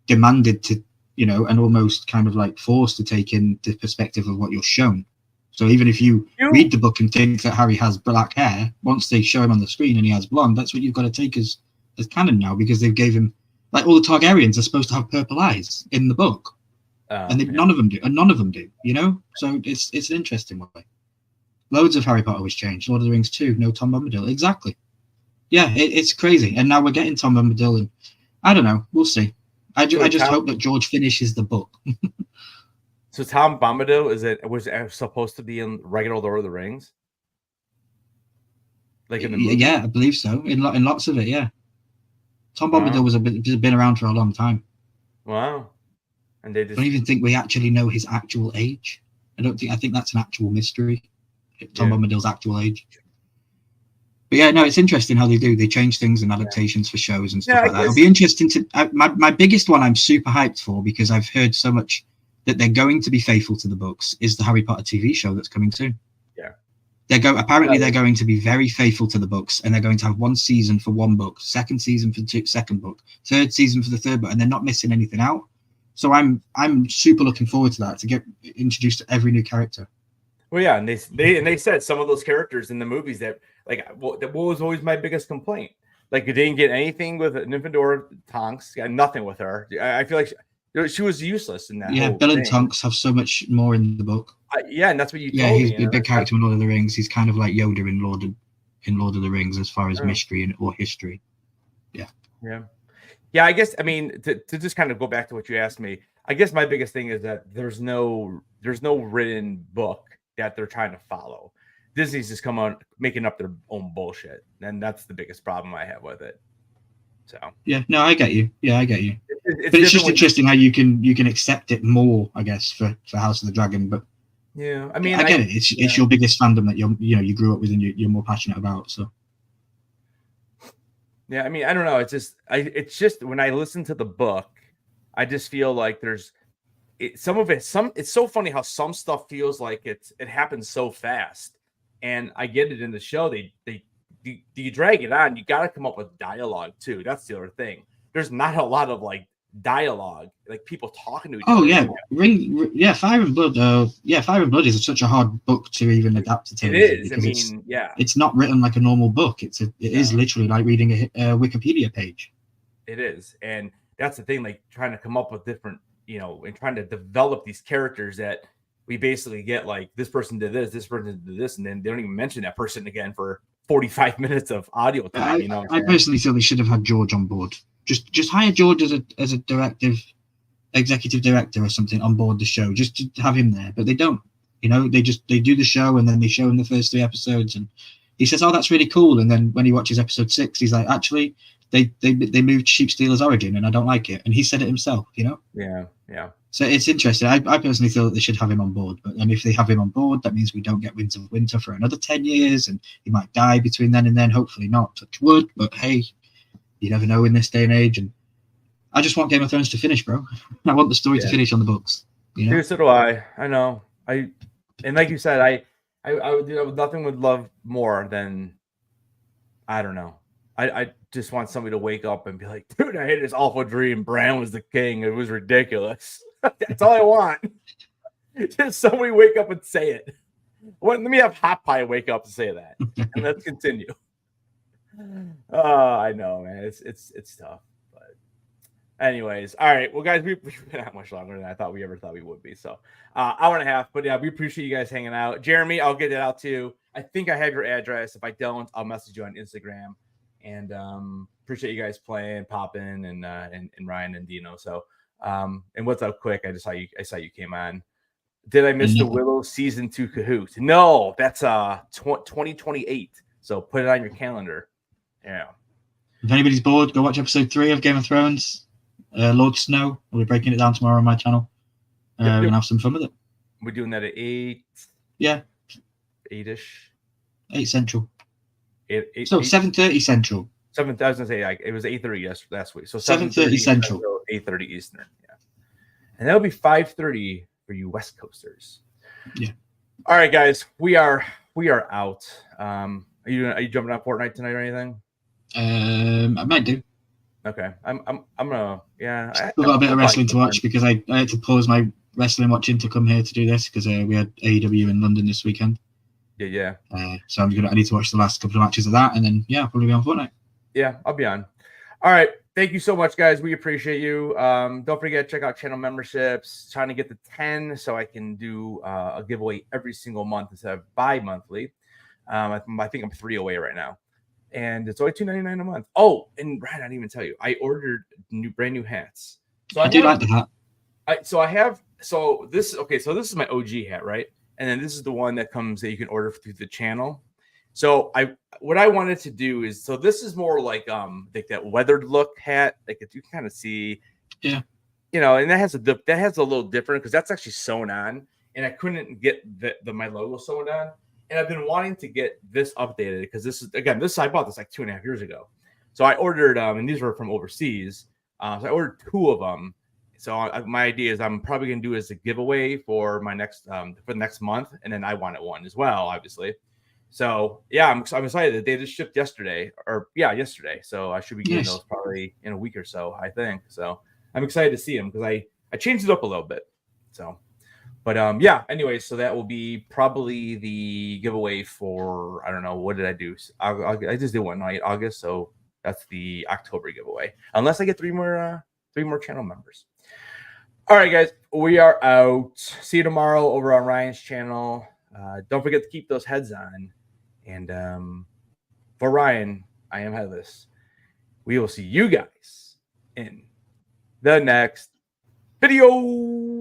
demanded to, you know, and almost kind of like forced to take in the perspective of what you're shown. So even if you read the book and think that Harry has black hair, once they show him on the screen and he has blonde, that's what you've got to take as canon now because they've gave him, like all the Targaryens are supposed to have purple eyes in the book. And none of them do, you know? So it's an interesting way. Loads of Harry Potter was changed. Lord of the Rings 2, no Tom Bombadil. Exactly. Yeah, it's crazy. And now we're getting Tom Bombadil, and I don't know. We'll see. I just hope that George finishes the book. So Tom Bombadil was supposed to be in regular Lord of the Rings? Like in the movie? Yeah, I believe so. In lots of it, yeah. Tom Bombadil was been around for a long time. Wow. And they just... I don't even think we actually know his actual age. I think that's an actual mystery. Tom Bombadil's actual age. But yeah, no, it's interesting how they change things and adaptations for shows and stuff like that. It'll be interesting to my biggest one I'm super hyped for because I've heard so much that they're going to be faithful to the books is the Harry Potter TV show that's coming soon. Yeah. They're going to be very faithful to the books, and they're going to have one season for one book, second season for the second book, third season for the third book, and they're not missing anything out. So I'm super looking forward to that, to get introduced to every new character. Well, yeah, and they said some of those characters in the movies that that was always my biggest complaint. Like they didn't get anything with Nymphadora Tonks, got nothing with her. I feel like she was useless in that. Yeah, Bill and Tonks have so much more in the book. Yeah, and that's what you. Yeah, he's a big character in Lord of the Rings. He's kind of like Yoda in Lord of the Rings as far as mystery or history. Yeah. Yeah. Yeah, I guess, I mean, to just kind of go back to what you asked me, I guess my biggest thing is that there's no written book that they're trying to follow. Disney's just come on making up their own bullshit, and that's the biggest problem I have with it. So yeah, no, I get you. Yeah, I get you. But it's just interesting how you can accept it more, I guess, for House of the Dragon. But yeah, I mean, I get it. It's your biggest fandom that you grew up with and you're more passionate about. So. Yeah, I mean, I don't know. It's just when I listen to the book, I just feel like it's so funny how some stuff feels like it happens so fast, and I get it in the show. You drag it on. You got to come up with dialogue too. That's the other thing. There's not a lot of like dialogue, like people talking to each other. Oh yeah, Fire and Blood. Fire and Blood is such a hard book to even adapt to television. It is. I mean, it's not written like a normal book. It is literally like reading a Wikipedia page. It is, and that's the thing. Like trying to come up with different, and trying to develop these characters that we basically get. Like this person did this person did this, and then they don't even mention that person again for 45 minutes of audio time. I personally feel they should have had George on board. Just hire George as a executive director or something on board the show, just to have him there. But they don't. They do the show and then they show him the first 3 episodes, and he says, "Oh, that's really cool." And then when he watches episode 6, he's like, "Actually, they moved Sheep Stealer's origin, and I don't like it." And he said it himself, you know. Yeah. So it's interesting. I personally feel that they should have him on board. But if they have him on board, that means we don't get Winds of Winter for another 10 years, and he might die between then and then. Hopefully not. Touch wood. But hey, you never know in this day and age. And I just want Game of Thrones to finish, bro. I want the story to finish on the books. You know? Dude, so do I. I know. And like you said, I would nothing would love more than, I don't know. I just want somebody to wake up and be like, dude, I had this awful dream. Bran was the king. It was ridiculous. That's all I want. Just somebody wake up and say it. Let me have Hot Pie wake up and say that. And let's continue. I know, man. It's tough. But anyways, all right. Well, guys, we've been out much longer than I thought we would be. So hour and a half. But yeah, we appreciate you guys hanging out. Jeremy, I'll get it out to you. I think I have your address. If I don't, I'll message you on Instagram. And appreciate you guys playing, popping, and Ryan and Dino. So and what's up, quick? I saw you came on. Did I miss the Willow season 2 Kahoot? No, that's 2028. So put it on your calendar. Yeah. If anybody's bored, go watch episode 3 of Game of Thrones. Lord Snow. We'll be breaking it down tomorrow on my channel. We're gonna have some fun with it. We're doing that at 8. Yeah. 8ish. 8 Central. 8 So 7:30 Central. 7. I was gonna say it was 8:30 last week. So 7:30 Central. 8:30 Eastern. Yeah. And that'll be 5:30 for you West Coasters. Yeah. All right, guys. We are out. Are you jumping on Fortnite tonight or anything? I might do. Okay. I'm gonna I've got a bit of wrestling to watch because I had to pause my wrestling watching to come here to do this because we had AEW in London this weekend. Yeah. So I need to watch the last couple of matches of that, and then I'll probably be on Fortnite. Yeah, I'll be on. All right. Thank you so much, guys. We appreciate you. Don't forget to check out channel memberships. Trying to get to 10 so I can do a giveaway every single month instead of bi-monthly. I think I'm 3 away right now. And it's only $2.99 a month. Oh, and Ryan, I didn't even tell you. I ordered brand new hats. So I do like the hat. So this is my OG hat, right? And then this is the one that you can order through the channel. So what I wanted to do is, so this is more like that weathered look hat. Like you can kind of see, yeah, and that has a little different because that's actually sewn on, and I couldn't get my logo sewn on. And I've been wanting to get this updated because I bought this like 2.5 years ago. So I ordered and these were from overseas. So I ordered 2 of them. So my idea is I'm probably gonna do it as a giveaway for my next for the next month, and then I wanted one as well, obviously. So yeah, I'm excited that they just shipped yesterday. So I should be getting those probably in a week or so, I think. So I'm excited to see them because I changed it up a little bit. So, but anyway, so that will be probably the giveaway for, I don't know, what did I do? I just did one night, August. So that's the October giveaway, unless I get 3 more channel members. All right, guys, we are out. See you tomorrow over on Ryan's channel. Don't forget to keep those heads on. And for Ryan, I am Headless. We will see you guys in the next video.